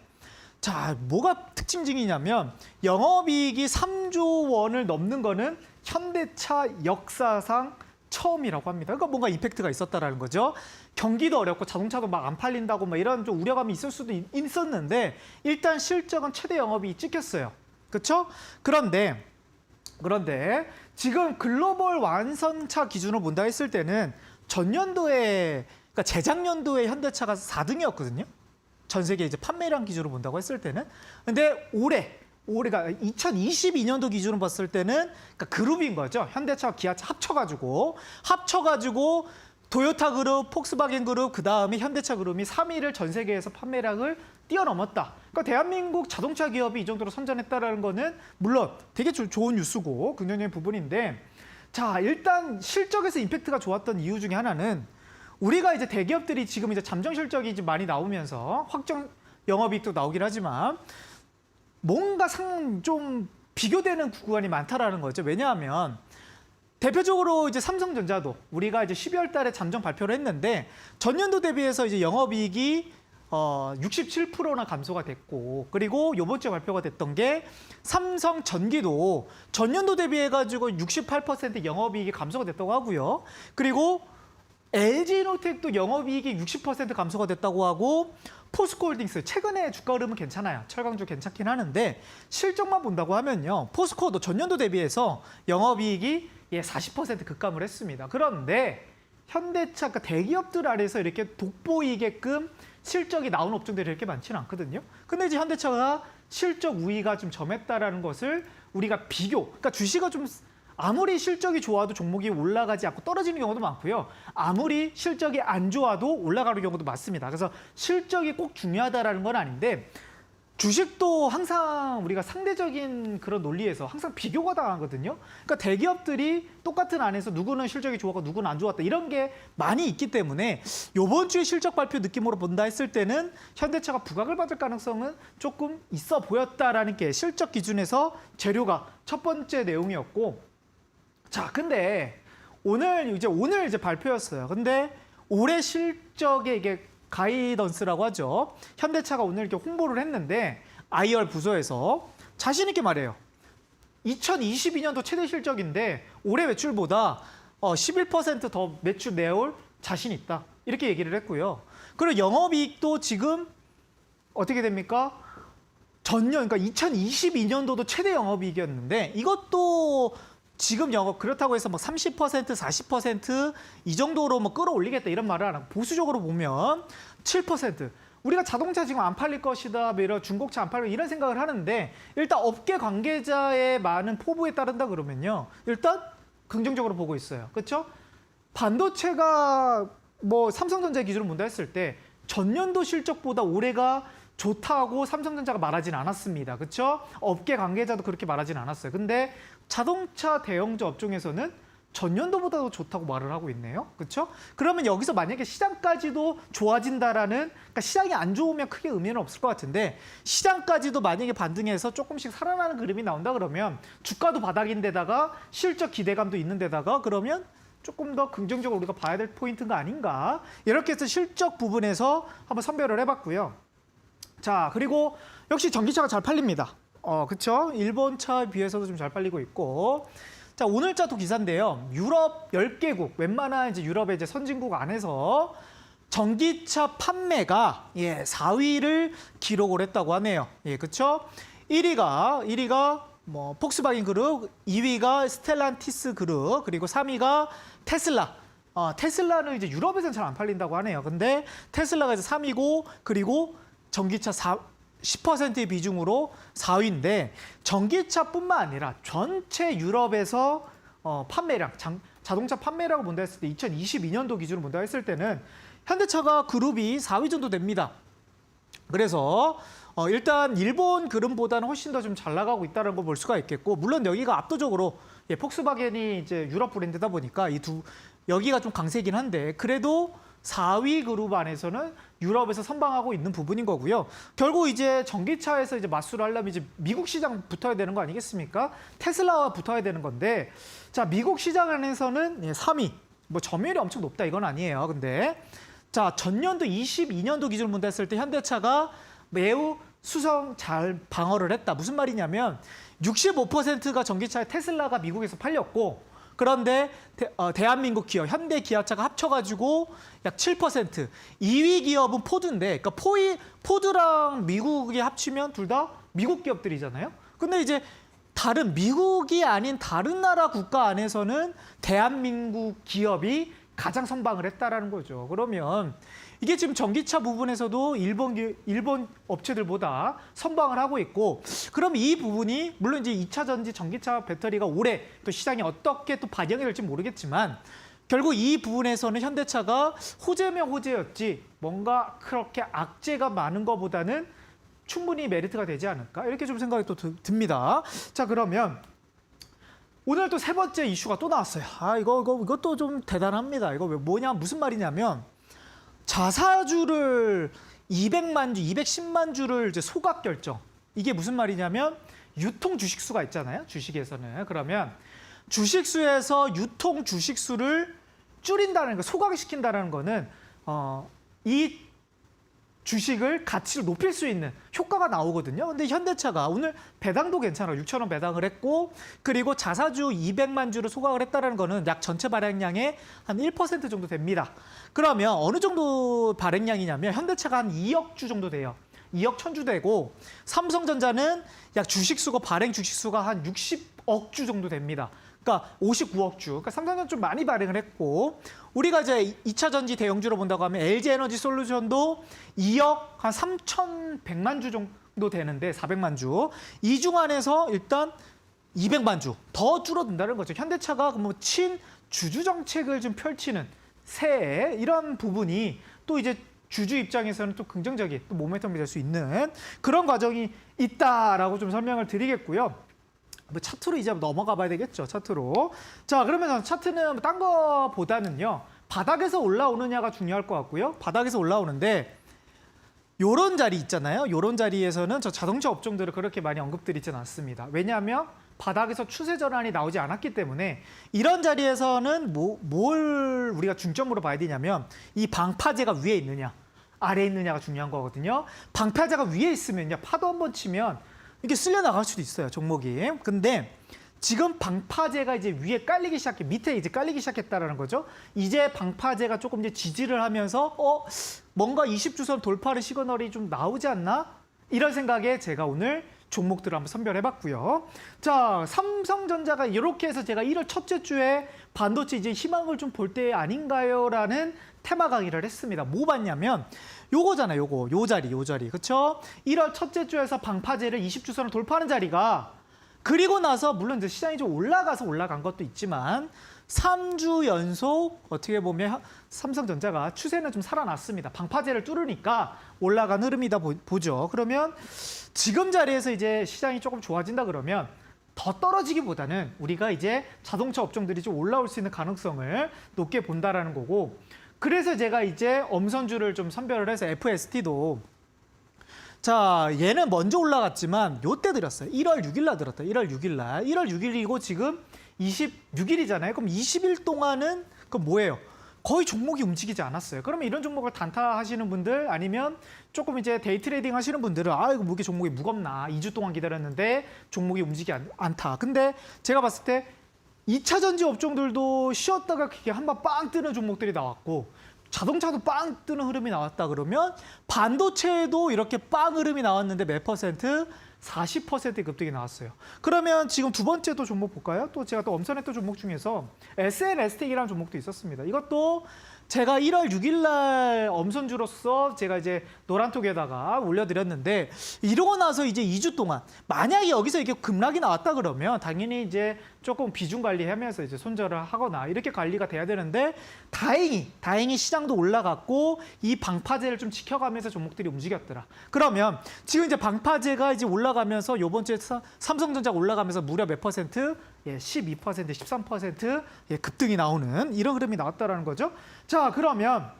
자, 뭐가 특징이냐면 영업이익이 3조 원을 넘는 거는 현대차 역사상 처음이라고 합니다. 그러니까 뭔가 임팩트가 있었다라는 거죠. 경기도 어렵고 자동차도 막 안 팔린다고 막 이런 좀 우려감이 있을 수도 있었는데 일단 실적은 최대 영업이익이 찍혔어요. 그렇죠? 그런데 지금 글로벌 완성차 기준으로 본다 했을 때는 전년도에 그러니까 재작년도에 현대차가 4등이었거든요. 전 세계 이제 판매량 기준으로 본다고 했을 때는. 근데 올해가 2022년도 기준으로 봤을 때는 그러니까 그룹인 거죠. 현대차와 기아차 합쳐가지고 도요타 그룹, 폭스바겐 그룹, 그 다음에 현대차 그룹이 3위를 전 세계에서 판매량을 뛰어넘었다. 그러니까 대한민국 자동차 기업이 이 정도로 선전했다라는 거는 물론 되게 좋은 뉴스고 긍정적인 부분인데 자, 일단 실적에서 임팩트가 좋았던 이유 중에 하나는 우리가 이제 대기업들이 지금 이제 잠정 실적이 좀 많이 나오면서 확정 영업이익도 나오긴 하지만 뭔가 좀 비교되는 구간이 많다라는 거죠. 왜냐하면 대표적으로 이제 삼성전자도 우리가 이제 12월 달에 잠정 발표를 했는데 전년도 대비해서 이제 영업이익이 67%나 감소가 됐고 그리고 이번 주에 발표가 됐던 게 삼성전기도 전년도 대비해가지고 68% 영업이익이 감소가 됐다고 하고요. 그리고 LG노텍도 영업이익이 60% 감소가 됐다고 하고 포스코홀딩스 최근에 주가 흐름은 괜찮아요. 철강주 괜찮긴 하는데 실적만 본다고 하면요. 포스코도 전년도 대비해서 영업이익이 40% 급감을 했습니다. 그런데 현대차, 그러니까 대기업들 아래에서 이렇게 돋보이게끔 실적이 나온 업종들이 이렇게 많지는 않거든요. 근데 이제 현대차가 실적 우위가 좀 점했다라는 것을 우리가 그러니까 주식은 좀 아무리 실적이 좋아도 종목이 올라가지 않고 떨어지는 경우도 많고요. 아무리 실적이 안 좋아도 올라가는 경우도 많습니다. 그래서 실적이 꼭 중요하다라는 건 아닌데 주식도 항상 우리가 상대적인 그런 논리에서 항상 비교가 당하거든요. 그러니까 대기업들이 똑같은 안에서 누구는 실적이 좋았고 누구는 안 좋았다 이런 게 많이 있기 때문에 이번 주에 실적 발표 느낌으로 본다 했을 때는 현대차가 부각을 받을 가능성은 조금 있어 보였다라는 게 실적 기준에서 재료가 첫 번째 내용이었고 자, 근데 오늘 이제 발표였어요. 근데 올해 실적에 이게 가이던스라고 하죠. 현대차가 오늘 이렇게 홍보를 했는데 IR 부서에서 자신 있게 말해요. 2022년도 최대 실적인데 올해 매출보다 11% 더 매출 내올 자신 있다. 이렇게 얘기를 했고요. 그리고 영업이익도 지금 어떻게 됩니까? 전년 그러니까 2022년도도 최대 영업이익이었는데 이것도 지금 그렇다고 해서 막 30%, 40%이 정도로 뭐 끌어올리겠다 이런 말을 안 하고 보수적으로 보면 7%. 우리가 자동차 지금 안 팔릴 것이다, 뭐 이런 중고차 안 팔릴 이런 생각을 하는데 일단 업계 관계자의 많은 포부에 따른다 그러면요. 일단 긍정적으로 보고 있어요. 그렇죠? 반도체가 뭐 삼성전자 기준으로 본다 했을 때 전년도 실적보다 올해가 좋다고 삼성전자가 말하진 않았습니다. 그렇죠? 업계 관계자도 그렇게 말하진 않았어요. 근데 자동차 대형주 업종에서는 전년도보다도 좋다고 말을 하고 있네요. 그렇죠? 그러면 여기서 만약에 시장까지도 좋아진다라는, 그러니까 시장이 안 좋으면 크게 의미는 없을 것 같은데 시장까지도 만약에 반등해서 조금씩 살아나는 그림이 나온다 그러면 주가도 바닥인데다가 실적 기대감도 있는데다가 그러면 조금 더 긍정적으로 우리가 봐야 될 포인트가 아닌가. 이렇게 해서 실적 부분에서 한번 선별을 해봤고요. 자, 그리고 역시 전기차가 잘 팔립니다. 그렇죠? 일본 차에 비해서도 좀 잘 팔리고 있고. 자, 오늘자 또 기사인데요. 유럽 10개국, 웬만한 이제 유럽의 이제 선진국 안에서 전기차 판매가 4위를 기록을 했다고 하네요. 예, 그렇죠? 1위가 뭐 폭스바겐 그룹, 2위가 스텔란티스 그룹, 그리고 3위가 테슬라. 테슬라는 이제 유럽에서는 잘 안 팔린다고 하네요. 근데 테슬라가 이제 3위고, 그리고 전기차 10%의 비중으로 4위인데 전기차뿐만 아니라 전체 유럽에서 판매량, 자동차 판매량을 본다 했을 때 2022년도 기준으로 본다 했을 때는 현대차가 그룹이 4위 정도 됩니다. 그래서 일단 일본 그룹보다는 훨씬 더 좀 잘 나가고 있다는 걸 볼 수가 있겠고, 물론 여기가 압도적으로 폭스바겐이 이제 유럽 브랜드다 보니까 여기가 좀 강세긴 한데 그래도 4위 그룹 안에서는 유럽에서 선방하고 있는 부분인 거고요. 결국 이제 전기차에서 이제 맞수를 하려면 이제 미국 시장 붙어야 되는 거 아니겠습니까? 테슬라와 붙어야 되는 건데, 자, 미국 시장 안에서는 3위. 뭐 점유율이 엄청 높다 이건 아니에요. 근데 자, 전년도 22년도 기준으로 본다 했을 때 현대차가 매우 수성 잘 방어를 했다. 무슨 말이냐면 65%가 전기차에 테슬라가 미국에서 팔렸고, 그런데 대한민국 기업, 현대 기아차가 합쳐가지고 약 7%. 2위 기업은 포드인데, 그러니까 포드랑 미국이 합치면 둘 다 미국 기업들이잖아요. 근데 이제 다른 미국이 아닌 다른 나라 국가 안에서는 대한민국 기업이 가장 선방을 했다라는 거죠. 그러면 이게 지금 전기차 부분에서도 일본 업체들보다 선방을 하고 있고, 그럼 이 부분이 물론 이제 2차 전지 전기차 배터리가 올해 또 시장에 어떻게 또 반영이 될지 모르겠지만 결국 이 부분에서는 현대차가 호재면 호재였지 뭔가 그렇게 악재가 많은 것보다는 충분히 메리트가 되지 않을까 이렇게 좀 생각이 또 듭니다. 자, 그러면 오늘 또 세 번째 이슈가 또 나왔어요. 이것도 좀 대단합니다. 이거 무슨 말이냐면 자사주를 200만 주, 210만 주를 이제 소각 결정. 이게 무슨 말이냐면 유통 주식수가 있잖아요. 주식에서는. 그러면 주식수에서 유통 주식수를 줄인다는 거, 소각시킨다는 거는 이 주식을 가치를 높일 수 있는 효과가 나오거든요. 근데 현대차가 오늘 배당도 괜찮아요. 6,000원 배당을 했고, 그리고 자사주 200만 주를 소각을 했다는 거는 약 전체 발행량의 한 1% 정도 됩니다. 그러면 어느 정도 발행량이냐면 현대차가 한 2억 주 정도 돼요. 2억 1,000주 되고, 삼성전자는 약 주식수가 발행 주식수가 한 60억 주 정도 됩니다. 그러니까 59억 주. 그러니까 삼성전자 좀 많이 발행을 했고, 우리가 이제 2차 전지 대형주로 본다고 하면 LG에너지 솔루션도 2억 한 3,100만 주 정도 되는데 400만 주. 이 중 안에서 일단 200만 주 더 줄어든다는 거죠. 현대차가 뭐 친주주 정책을 좀 펼치는 새해 이런 부분이 또 이제 주주 입장에서는 또 긍정적인 또 모멘텀이 될 수 있는 그런 과정이 있다라고 좀 설명을 드리겠고요. 뭐 차트로 이제 넘어가 봐야 되겠죠. 차트로. 자, 그러면 차트는 딴 거보다는요. 바닥에서 올라오느냐가 중요할 것 같고요. 바닥에서 올라오는데 요런 자리 있잖아요. 요런 자리에서는 저 자동차 업종들을 그렇게 많이 언급드리진 않습니다. 왜냐하면 바닥에서 추세 전환이 나오지 않았기 때문에 이런 자리에서는 뭘 우리가 중점으로 봐야 되냐면 이 방파제가 위에 있느냐 아래에 있느냐가 중요한 거거든요. 방파제가 위에 있으면요. 파도 한번 치면 이게 쓸려 나갈 수도 있어요, 종목이. 근데 지금 방파제가 이제 위에 깔리기 밑에 이제 깔리기 시작했다라는 거죠. 이제 방파제가 조금 이제 지지를 하면서 뭔가 20주선 돌파의 시그널이 좀 나오지 않나? 이런 생각에 제가 오늘 종목들을 한번 선별해봤고요. 자, 삼성전자가 이렇게 해서 제가 1월 첫째 주에 반도체 이제 희망을 좀 볼 때 아닌가요?라는 테마 강의를 했습니다. 뭐 봤냐면 요거잖아요. 요 자리. 그렇죠? 1월 첫째 주에서 방파제를 20주선을 돌파하는 자리가 그리고 나서 물론 이제 시장이 좀 올라간 것도 있지만 3주 연속 어떻게 보면 삼성전자가 추세는 좀 살아났습니다. 방파제를 뚫으니까 올라간 흐름이다 보죠. 그러면 지금 자리에서 이제 시장이 조금 좋아진다 그러면 더 떨어지기보다는 우리가 이제 자동차 업종들이 좀 올라올 수 있는 가능성을 높게 본다라는 거고, 그래서 제가 이제 엄선주를 좀 선별을 해서 FST도 자, 얘는 먼저 올라갔지만 요때 들었어요. 1월 6일 날 들었다. 1월 6일 날. 1월 6일이고 지금 26일이잖아요. 그럼 20일 동안은 그럼 뭐예요? 거의 종목이 움직이지 않았어요. 그러면 이런 종목을 단타하시는 분들 아니면 조금 이제 데이 트레이딩 하시는 분들은 아, 이거 무게 종목이 무겁나. 2주 동안 기다렸는데 종목이 움직이지 않다. 근데 제가 봤을 때 2차 전지 업종들도 쉬었다가 그게 한번 빵 뜨는 종목들이 나왔고 자동차도 빵 뜨는 흐름이 나왔다 그러면 반도체에도 이렇게 빵 흐름이 나왔는데 몇 퍼센트? 40%의 급등이 나왔어요. 그러면 지금 두 번째 또 종목 볼까요? 또 제가 또 엄선했던 종목 중에서 SNS텍이라는 종목도 있었습니다. 이것도 제가 1월 6일 날 엄선주로서 제가 이제 노란톡에다가 올려드렸는데 이러고 나서 이제 2주 동안 만약에 여기서 이렇게 급락이 나왔다 그러면 당연히 이제 조금 비중 관리하면서 이제 손절을 하거나 이렇게 관리가 돼야 되는데 다행히 시장도 올라갔고 이 방파제를 좀 지켜가면서 종목들이 움직였더라. 그러면 지금 이제 방파제가 이제 올라가면서 요번 주에 삼성전자가 올라가면서 무려 몇 퍼센트? 예, 12%, 13% 예, 급등이 나오는 이런 흐름이 나왔다라는 거죠. 자, 그러면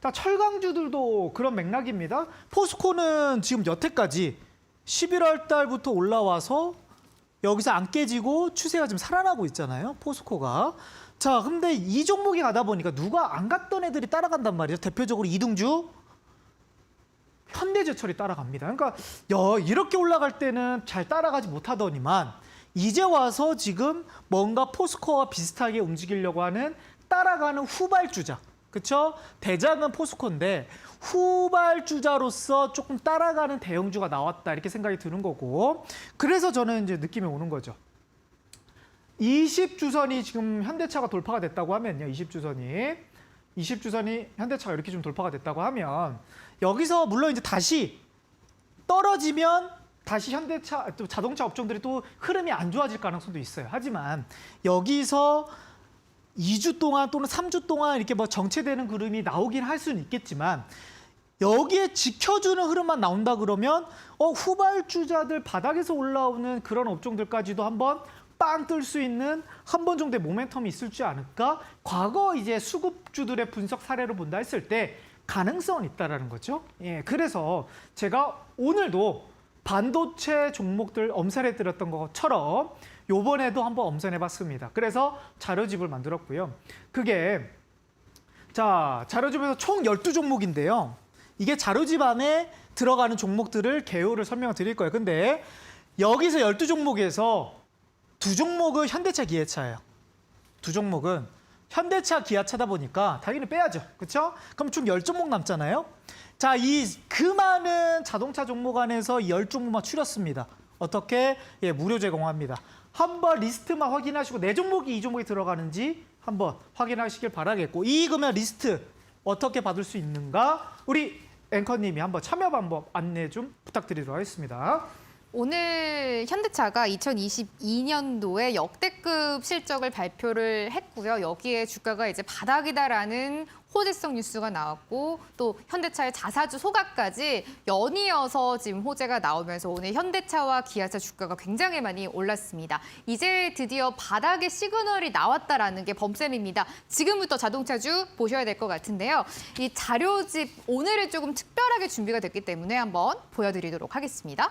자, 철강주들도 그런 맥락입니다. 포스코는 지금 여태까지 11월 달부터 올라와서 여기서 안 깨지고 추세가 좀 살아나고 있잖아요. 포스코가. 자, 근데 이 종목이 가다 보니까 누가 안 갔던 애들이 따라간단 말이죠. 대표적으로 이등주, 현대제철이 따라갑니다. 그러니까 이렇게 올라갈 때는 잘 따라가지 못하더니만 이제 와서 지금 뭔가 포스코와 비슷하게 움직이려고 하는 따라가는 후발주자. 그렇죠? 대장은 포스코인데 후발주자로서 조금 따라가는 대형주가 나왔다 이렇게 생각이 드는 거고 그래서 저는 이제 느낌이 오는 거죠. 20주선이 지금 현대차가 돌파가 됐다고 하면요. 20주선이 현대차가 이렇게 좀 돌파가 됐다고 하면 여기서 물론 이제 다시 떨어지면 다시 현대차 또 자동차 업종들이 또 흐름이 안 좋아질 가능성도 있어요. 하지만 여기서 2주 동안 또는 3주 동안 이렇게 뭐 정체되는 흐름이 나오긴 할 수는 있겠지만 여기에 지켜주는 흐름만 나온다 그러면 후발주자들 바닥에서 올라오는 그런 업종들까지도 한번 빵 뜰 수 있는 한 번 정도의 모멘텀이 있을지 않을까? 과거 이제 수급주들의 분석 사례를 본다 했을 때 가능성은 있다라는 거죠. 예, 그래서 제가 오늘도 반도체 종목들 엄선해 드렸던 것처럼 요번에도 한번 엄선해 봤습니다. 그래서 자료집을 만들었고요. 그게 자, 자료집에서 총 12종목인데요. 이게 자료집 안에 들어가는 종목들을 개요를 설명을 드릴 거예요. 근데 여기서 12종목에서 2종목은 현대차 기아차예요. 2종목은 현대차 기아차다 보니까 당연히 빼야죠. 그렇죠? 그럼 총 10종목 남잖아요. 자, 그 많은 자동차 종목 안에서 10종목만 추렸습니다. 어떻게? 예, 무료 제공합니다. 한번 리스트만 확인하시고 내 종목이 이 종목에 들어가는지 한번 확인하시길 바라겠고 이 그러면 리스트 어떻게 받을 수 있는가? 우리 앵커님이 한번 참여 방법 안내 좀 부탁드리도록 하겠습니다. 오늘 현대차가 2022년도에 역대급 실적을 발표를 했고요. 여기에 주가가 이제 바닥이다라는 호재성 뉴스가 나왔고 또 현대차의 자사주 소각까지 연이어서 지금 호재가 나오면서 오늘 현대차와 기아차 주가가 굉장히 많이 올랐습니다. 이제 드디어 바닥의 시그널이 나왔다라는 게 범셈입니다. 지금부터 자동차주 보셔야 될 것 같은데요. 이 자료집 오늘은 조금 특별하게 준비가 됐기 때문에 한번 보여드리도록 하겠습니다.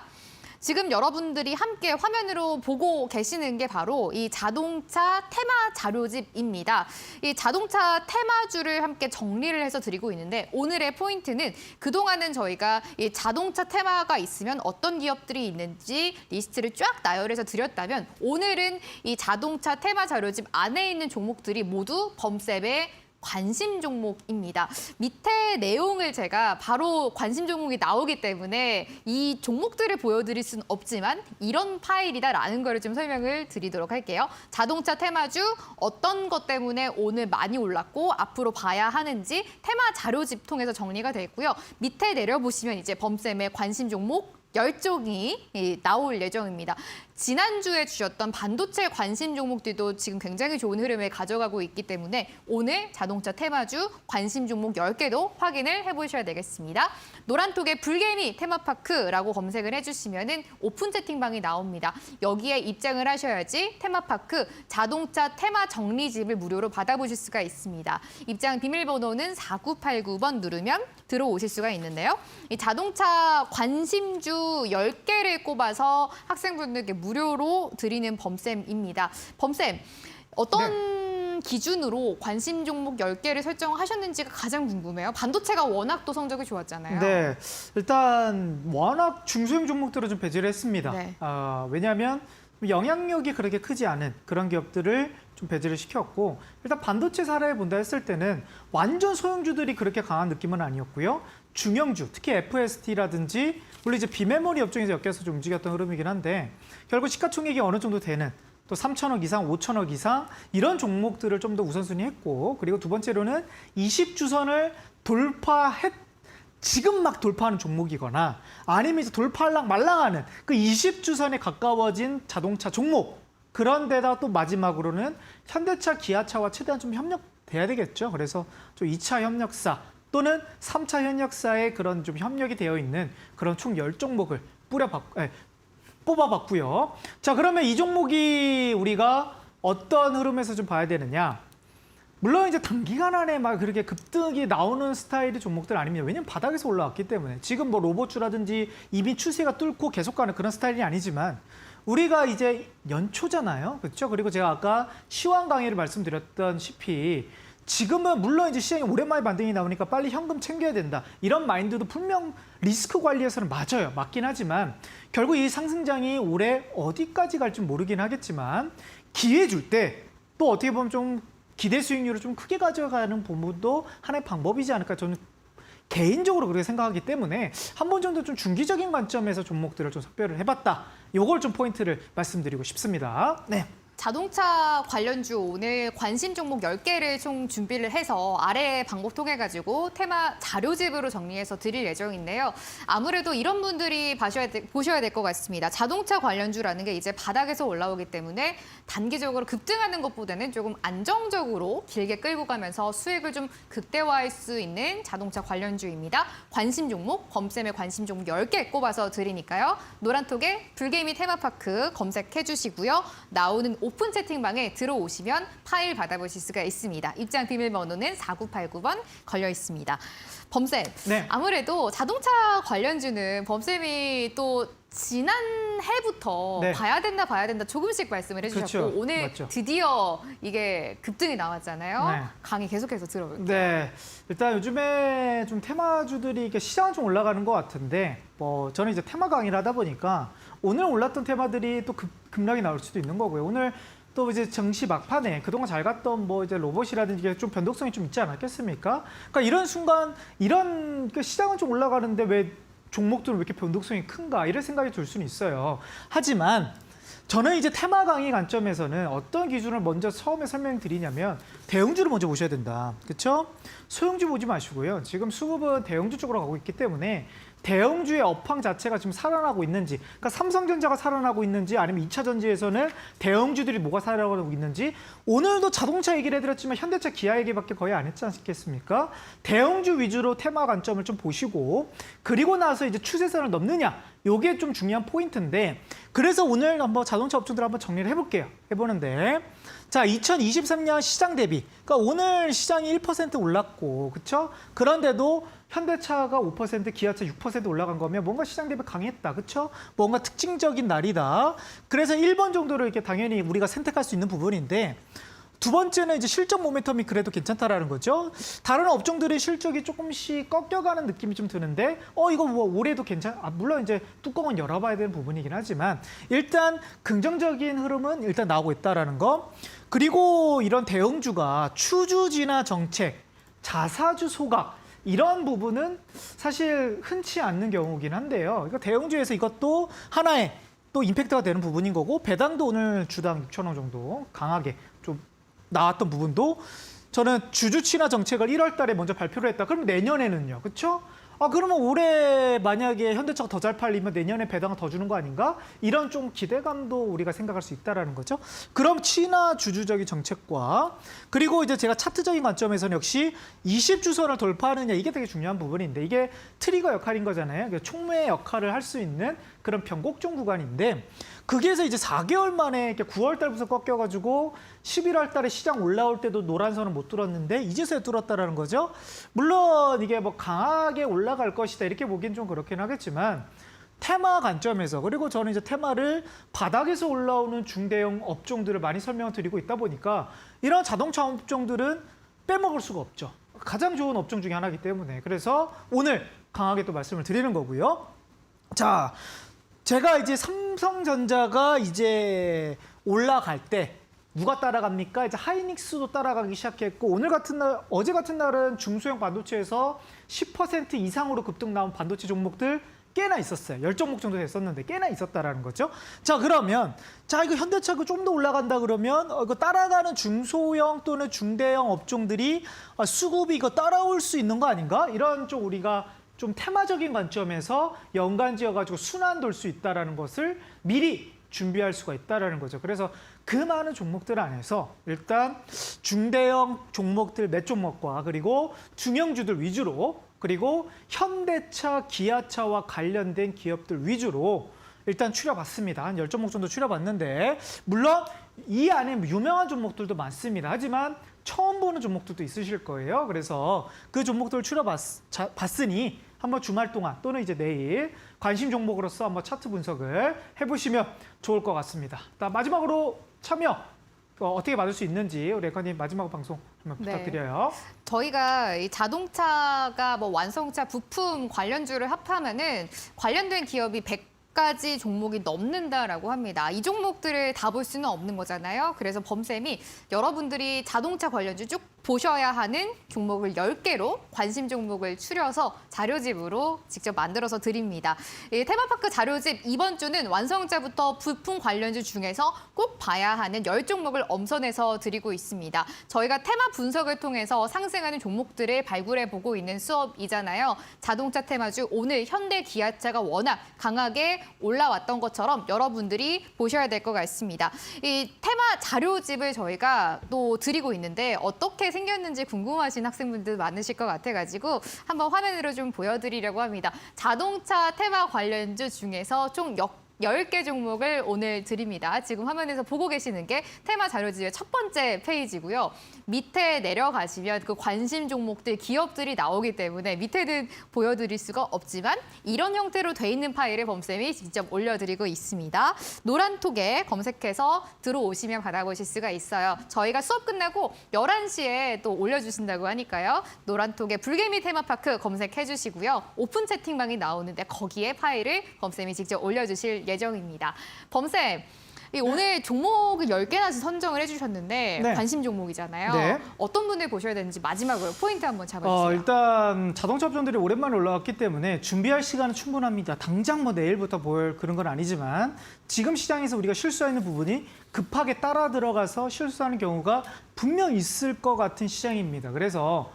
지금 여러분들이 함께 화면으로 보고 계시는 게 바로 이 자동차 테마 자료집입니다. 이 자동차 테마주를 함께 정리를 해서 드리고 있는데 오늘의 포인트는 그동안은 저희가 이 자동차 테마가 있으면 어떤 기업들이 있는지 리스트를 쫙 나열해서 드렸다면 오늘은 이 자동차 테마 자료집 안에 있는 종목들이 모두 범셉의 관심 종목입니다. 밑에 내용을 제가 바로 관심 종목이 나오기 때문에 이 종목들을 보여드릴 수는 없지만 이런 파일이다라는 거를 좀 설명을 드리도록 할게요. 자동차 테마주 어떤 것 때문에 오늘 많이 올랐고 앞으로 봐야 하는지 테마 자료집 통해서 정리가 돼 있고요. 밑에 내려보시면 이제 범쌤의 관심 종목 10종이 나올 예정입니다. 지난주에 주셨던 반도체 관심 종목들도 지금 굉장히 좋은 흐름을 가져가고 있기 때문에 오늘 자동차 테마주 관심 종목 10개도 확인을 해보셔야 되겠습니다. 노란톡에 불개미 테마파크라고 검색을 해주시면 오픈 채팅방이 나옵니다. 여기에 입장을 하셔야지 테마파크 자동차 테마 정리집을 무료로 받아보실 수가 있습니다. 입장 비밀번호는 4989번 누르면 들어오실 수가 있는데요. 이 자동차 관심주 10개를 꼽아서 학생분들께 무료로 드리는 범쌤입니다. 범쌤, 어떤 기준으로 관심 종목 10개를 설정하셨는지가 가장 궁금해요. 반도체가 워낙 또 성적이 좋았잖아요. 네, 일단 워낙 중소형 종목들을 좀 배제를 했습니다. 네. 왜냐하면 영향력이 그렇게 크지 않은 그런 기업들을 좀 배제를 시켰고, 일단 반도체 사례를 본다 했을 때는 완전 소형주들이 그렇게 강한 느낌은 아니었고요. 중형주, 특히 FST라든지 물론 이제 비메모리 업종에서 엮여서 좀 움직였던 흐름이긴 한데, 결국 시가총액이 어느 정도 되는 또 3천억 이상, 5천억 이상 이런 종목들을 좀 더 우선순위 했고, 그리고 두 번째로는 20주선을 지금 막 돌파하는 종목이거나 아니면 이제 돌파할랑 말랑하는 그 20주선에 가까워진 자동차 종목, 그런 데다 또 마지막으로는 현대차, 기아차와 최대한 좀 협력돼야 되겠죠. 그래서 좀 2차 협력사 또는 3차 협력사의 그런 좀 협력이 되어 있는 그런 총 10종목을 뽑아봤고요. 자, 그러면 이 종목이 우리가 어떤 흐름에서 좀 봐야 되느냐? 물론 이제 단기간 안에 막 그렇게 급등이 나오는 스타일의 종목들 아닙니다. 왜냐면 바닥에서 올라왔기 때문에. 지금 뭐 로봇주라든지 이미 추세가 뚫고 계속 가는 그런 스타일이 아니지만, 우리가 이제 연초잖아요. 그렇죠? 그리고 제가 아까 시황 강의를 말씀드렸다시피 지금은 물론 이제 시장이 오랜만에 반등이 나오니까 빨리 현금 챙겨야 된다, 이런 마인드도 분명 리스크 관리에서는 맞아요. 맞긴 하지만 결국 이 상승장이 올해 어디까지 갈지 모르긴 하겠지만, 기회 줄 때 또 어떻게 보면 좀 기대 수익률을 좀 크게 가져가는 부분도 하나의 방법이지 않을까, 저는 개인적으로 그렇게 생각하기 때문에 한 번 정도 좀 중기적인 관점에서 종목들을 좀 섭별을 해봤다. 요걸 좀 포인트를 말씀드리고 싶습니다. 네. 자동차 관련주 오늘 관심 종목 10개를 총 준비를 해서 아래 방법 통해 가지고 테마 자료집으로 정리해서 드릴 예정인데요. 아무래도 이런 분들이 보셔야 될 것 같습니다. 자동차 관련주라는 게 이제 바닥에서 올라오기 때문에 단기적으로 급등하는 것보다는 조금 안정적으로 길게 끌고 가면서 수익을 좀 극대화할 수 있는 자동차 관련주입니다. 관심 종목, 범쌤의 관심 종목 10개 꼽아서 드리니까요. 노란톡에 불개미 테마파크 검색해 주시고요. 나오는 오픈 채팅방에 들어오시면 파일 받아보실 수가 있습니다. 입장 비밀번호는 4989번 걸려 있습니다. 범쌤, 네. 아무래도 자동차 관련주는 범쌤이 또 지난 해부터 네. 봐야 된다 조금씩 말씀을 해주셨고, 그렇죠. 오늘 맞죠. 드디어 이게 급등이 나왔잖아요. 네. 강의 계속해서 들어볼게요. 네, 일단 요즘에 좀 테마주들이 이렇게 시장은 좀 올라가는 것 같은데, 뭐 저는 이제 테마 강의를 하다 보니까 오늘 올랐던 테마들이 또 급락이 나올 수도 있는 거고요. 오늘 또 이제 정시 막판에 그동안 잘 갔던 뭐 이제 로봇이라든지 이게 좀 변동성이 좀 있지 않았겠습니까? 그러니까 이런 순간 이런 그 시장은 좀 올라가는데 왜 종목들은 왜 이렇게 변동성이 큰가, 이런 생각이 들 수는 있어요. 하지만 저는 이제 테마 강의 관점에서는 어떤 기준을 먼저 처음에 설명드리냐면, 대형주를 먼저 보셔야 된다. 그렇죠? 소형주 보지 마시고요. 지금 수급은 대형주 쪽으로 가고 있기 때문에 대형주의 업황 자체가 지금 살아나고 있는지, 그러니까 삼성전자가 살아나고 있는지, 아니면 2차 전지에서는 대형주들이 뭐가 살아나고 있는지, 오늘도 자동차 얘기를 해드렸지만 현대차, 기아 얘기밖에 거의 안 했지 않겠습니까? 대형주 위주로 테마 관점을 좀 보시고, 그리고 나서 이제 추세선을 넘느냐, 요게 좀 중요한 포인트인데, 그래서 오늘 한번 자동차 업종들 한번 정리를 해볼게요. 해보는데, 자, 2023년 시장 대비, 그러니까 오늘 시장이 1% 올랐고, 그렇죠? 그런데도 현대차가 5%, 기아차 6% 올라간 거면 뭔가 시장 대비 강했다, 그렇죠? 뭔가 특징적인 날이다. 그래서 1번 정도를 이렇게 당연히 우리가 선택할 수 있는 부분인데, 두 번째는 이제 실적 모멘텀이 그래도 괜찮다라는 거죠. 다른 업종들의 실적이 조금씩 꺾여가는 느낌이 좀 드는데, 이거 뭐 올해도 물론 이제 뚜껑은 열어봐야 되는 부분이긴 하지만, 일단 긍정적인 흐름은 일단 나오고 있다라는 거. 그리고 이런 대형주가 추주 진화 정책, 자사주 소각, 이런 부분은 사실 흔치 않는 경우긴 한데요. 이거 대형주에서 이것도 하나의 또 임팩트가 되는 부분인 거고, 배당도 오늘 주당 6,000원 정도 강하게 좀 나왔던 부분도, 저는 주주 친화 정책을 1월 달에 먼저 발표를 했다. 그럼 내년에는요, 그렇죠? 그러면 올해 만약에 현대차가 더 잘 팔리면 내년에 배당을 더 주는 거 아닌가? 이런 좀 기대감도 우리가 생각할 수 있다라는 거죠. 그럼 친화 주주적인 정책과 그리고 이제 제가 차트적인 관점에서는 역시 20주선을 돌파하느냐 이게 되게 중요한 부분인데 이게 트리거 역할인 거잖아요. 그러니까 촉매 역할을 할 수 있는 그런 변곡점 구간인데 그게서 이제 4개월 만에 이렇게 9월 달부터 꺾여가지고 11월 달에 시장 올라올 때도 노란 선을 못 뚫었는데 이제서야 뚫었다라는 거죠. 물론 이게 뭐 강하게 올라갈 것이다 이렇게 보기엔 좀 그렇긴 하겠지만 테마 관점에서 그리고 저는 이제 테마를 바닥에서 올라오는 중대형 업종들을 많이 설명을 드리고 있다 보니까 이런 자동차 업종들은 빼먹을 수가 없죠. 가장 좋은 업종 중에 하나이기 때문에 그래서 오늘 강하게 또 말씀을 드리는 거고요. 자, 제가 이제 삼성전자가 이제 올라갈 때 누가 따라갑니까? 이제 하이닉스도 따라가기 시작했고 오늘 같은 날, 어제 같은 날은 중소형 반도체에서 10% 이상으로 급등 나온 반도체 종목들 꽤나 있었어요. 10종목 정도 됐었는데 꽤나 있었다라는 거죠. 자, 그러면 자 이거 현대차가 좀 더 올라간다 그러면 이거 따라가는 중소형 또는 중대형 업종들이 수급이 이거 따라올 수 있는 거 아닌가? 이런 쪽 우리가 좀 테마적인 관점에서 연관지어가지고 순환 돌 수 있다라는 것을 미리 준비할 수가 있다라는 거죠. 그래서 그 많은 종목들 안에서 일단 중대형 종목들 몇 종목과 그리고 중형주들 위주로 그리고 현대차, 기아차와 관련된 기업들 위주로 일단 추려봤습니다. 한 10종목 정도 추려봤는데 물론 이 안에 유명한 종목들도 많습니다. 하지만 처음 보는 종목들도 있으실 거예요. 그래서 그 종목들을 추려봤으니 한번 주말 동안 또는 이제 내일 관심 종목으로서 한번 차트 분석을 해보시면 좋을 것 같습니다. 마지막으로 참여 어떻게 받을 수 있는지 우리 앵커님 마지막 방송 좀 부탁드려요. 저희가 이 자동차가 뭐 완성차 부품 관련주를 합하면은 관련된 기업이 100가지 종목이 넘는다라고 합니다. 이 종목들을 다 볼 수는 없는 거잖아요. 그래서 범쌤이 여러분들이 자동차 관련주 쭉 보셔야 하는 종목을 10개로 관심 종목을 추려서 자료집으로 직접 만들어서 드립니다. 이 테마파크 자료집 이번 주는 완성차부터 부품 관련주 중에서 꼭 봐야 하는 10종목을 엄선해서 드리고 있습니다. 저희가 테마 분석을 통해서 상승하는 종목들을 발굴해보고 있는 수업이잖아요. 자동차 테마주 오늘 현대 기아차가 워낙 강하게 올라왔던 것처럼 여러분들이 보셔야 될 것 같습니다. 이 테마 자료집을 저희가 또 드리고 있는데 어떻게 생겼는지 궁금하신 학생분들 많으실 것 같아가지고 한번 화면으로 좀 보여드리려고 합니다. 자동차 테마 관련주 중에서 총 10개 종목을 오늘 드립니다. 지금 화면에서 보고 계시는 게 테마 자료집의 첫 번째 페이지고요. 밑에 내려가시면 그 관심 종목들, 기업들이 나오기 때문에 밑에는 보여드릴 수가 없지만 이런 형태로 돼 있는 파일을 범쌤이 직접 올려드리고 있습니다. 노란톡에 검색해서 들어오시면 받아보실 수가 있어요. 저희가 수업 끝나고 11시에 또 올려주신다고 하니까요. 노란톡에 불개미 테마파크 검색해 주시고요. 오픈 채팅방이 나오는데 거기에 파일을 범쌤이 직접 올려주실 예정입니다. 범쌤, 오늘 종목을 10개나 선정을 해주셨는데 네. 관심 종목이잖아요. 네. 어떤 분들 보셔야 되는지 마지막으로 포인트 한번 잡아주세요. 일단 자동차 업종들이 오랜만에 올라왔기 때문에 준비할 시간은 충분합니다. 당장 뭐 내일부터 볼 그런 건 아니지만 지금 시장에서 우리가 실수하는 부분이 급하게 따라 들어가서 실수하는 경우가 분명 있을 것 같은 시장입니다. 그래서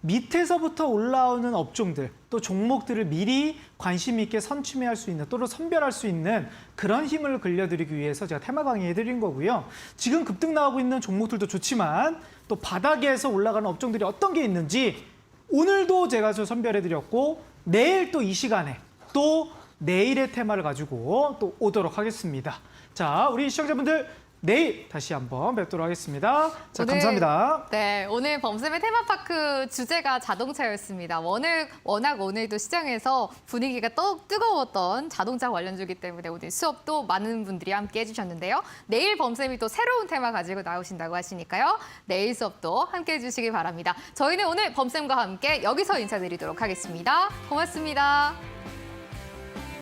밑에서부터 올라오는 업종들 또 종목들을 미리 관심 있게 선취할 수 있는 또는 선별할 수 있는 그런 힘을 걸려드리기 위해서 제가 테마 강의해드린 거고요. 지금 급등 나오고 있는 종목들도 좋지만 또 바닥에서 올라가는 업종들이 어떤 게 있는지 오늘도 제가 선별해드렸고 내일 또 이 시간에 또 내일의 테마를 가지고 또 오도록 하겠습니다. 자, 우리 시청자분들 내일 다시 한번 뵙도록 하겠습니다. 자, 감사합니다. 네, 오늘 범쌤의 테마파크 주제가 자동차였습니다. 워낙 오늘도 시장에서 분위기가 뜨거웠던 자동차 관련주기 때문에 오늘 수업도 많은 분들이 함께 해주셨는데요. 내일 범쌤이 또 새로운 테마 가지고 나오신다고 하시니까요. 내일 수업도 함께 해주시기 바랍니다. 저희는 오늘 범쌤과 함께 여기서 인사드리도록 하겠습니다. 고맙습니다.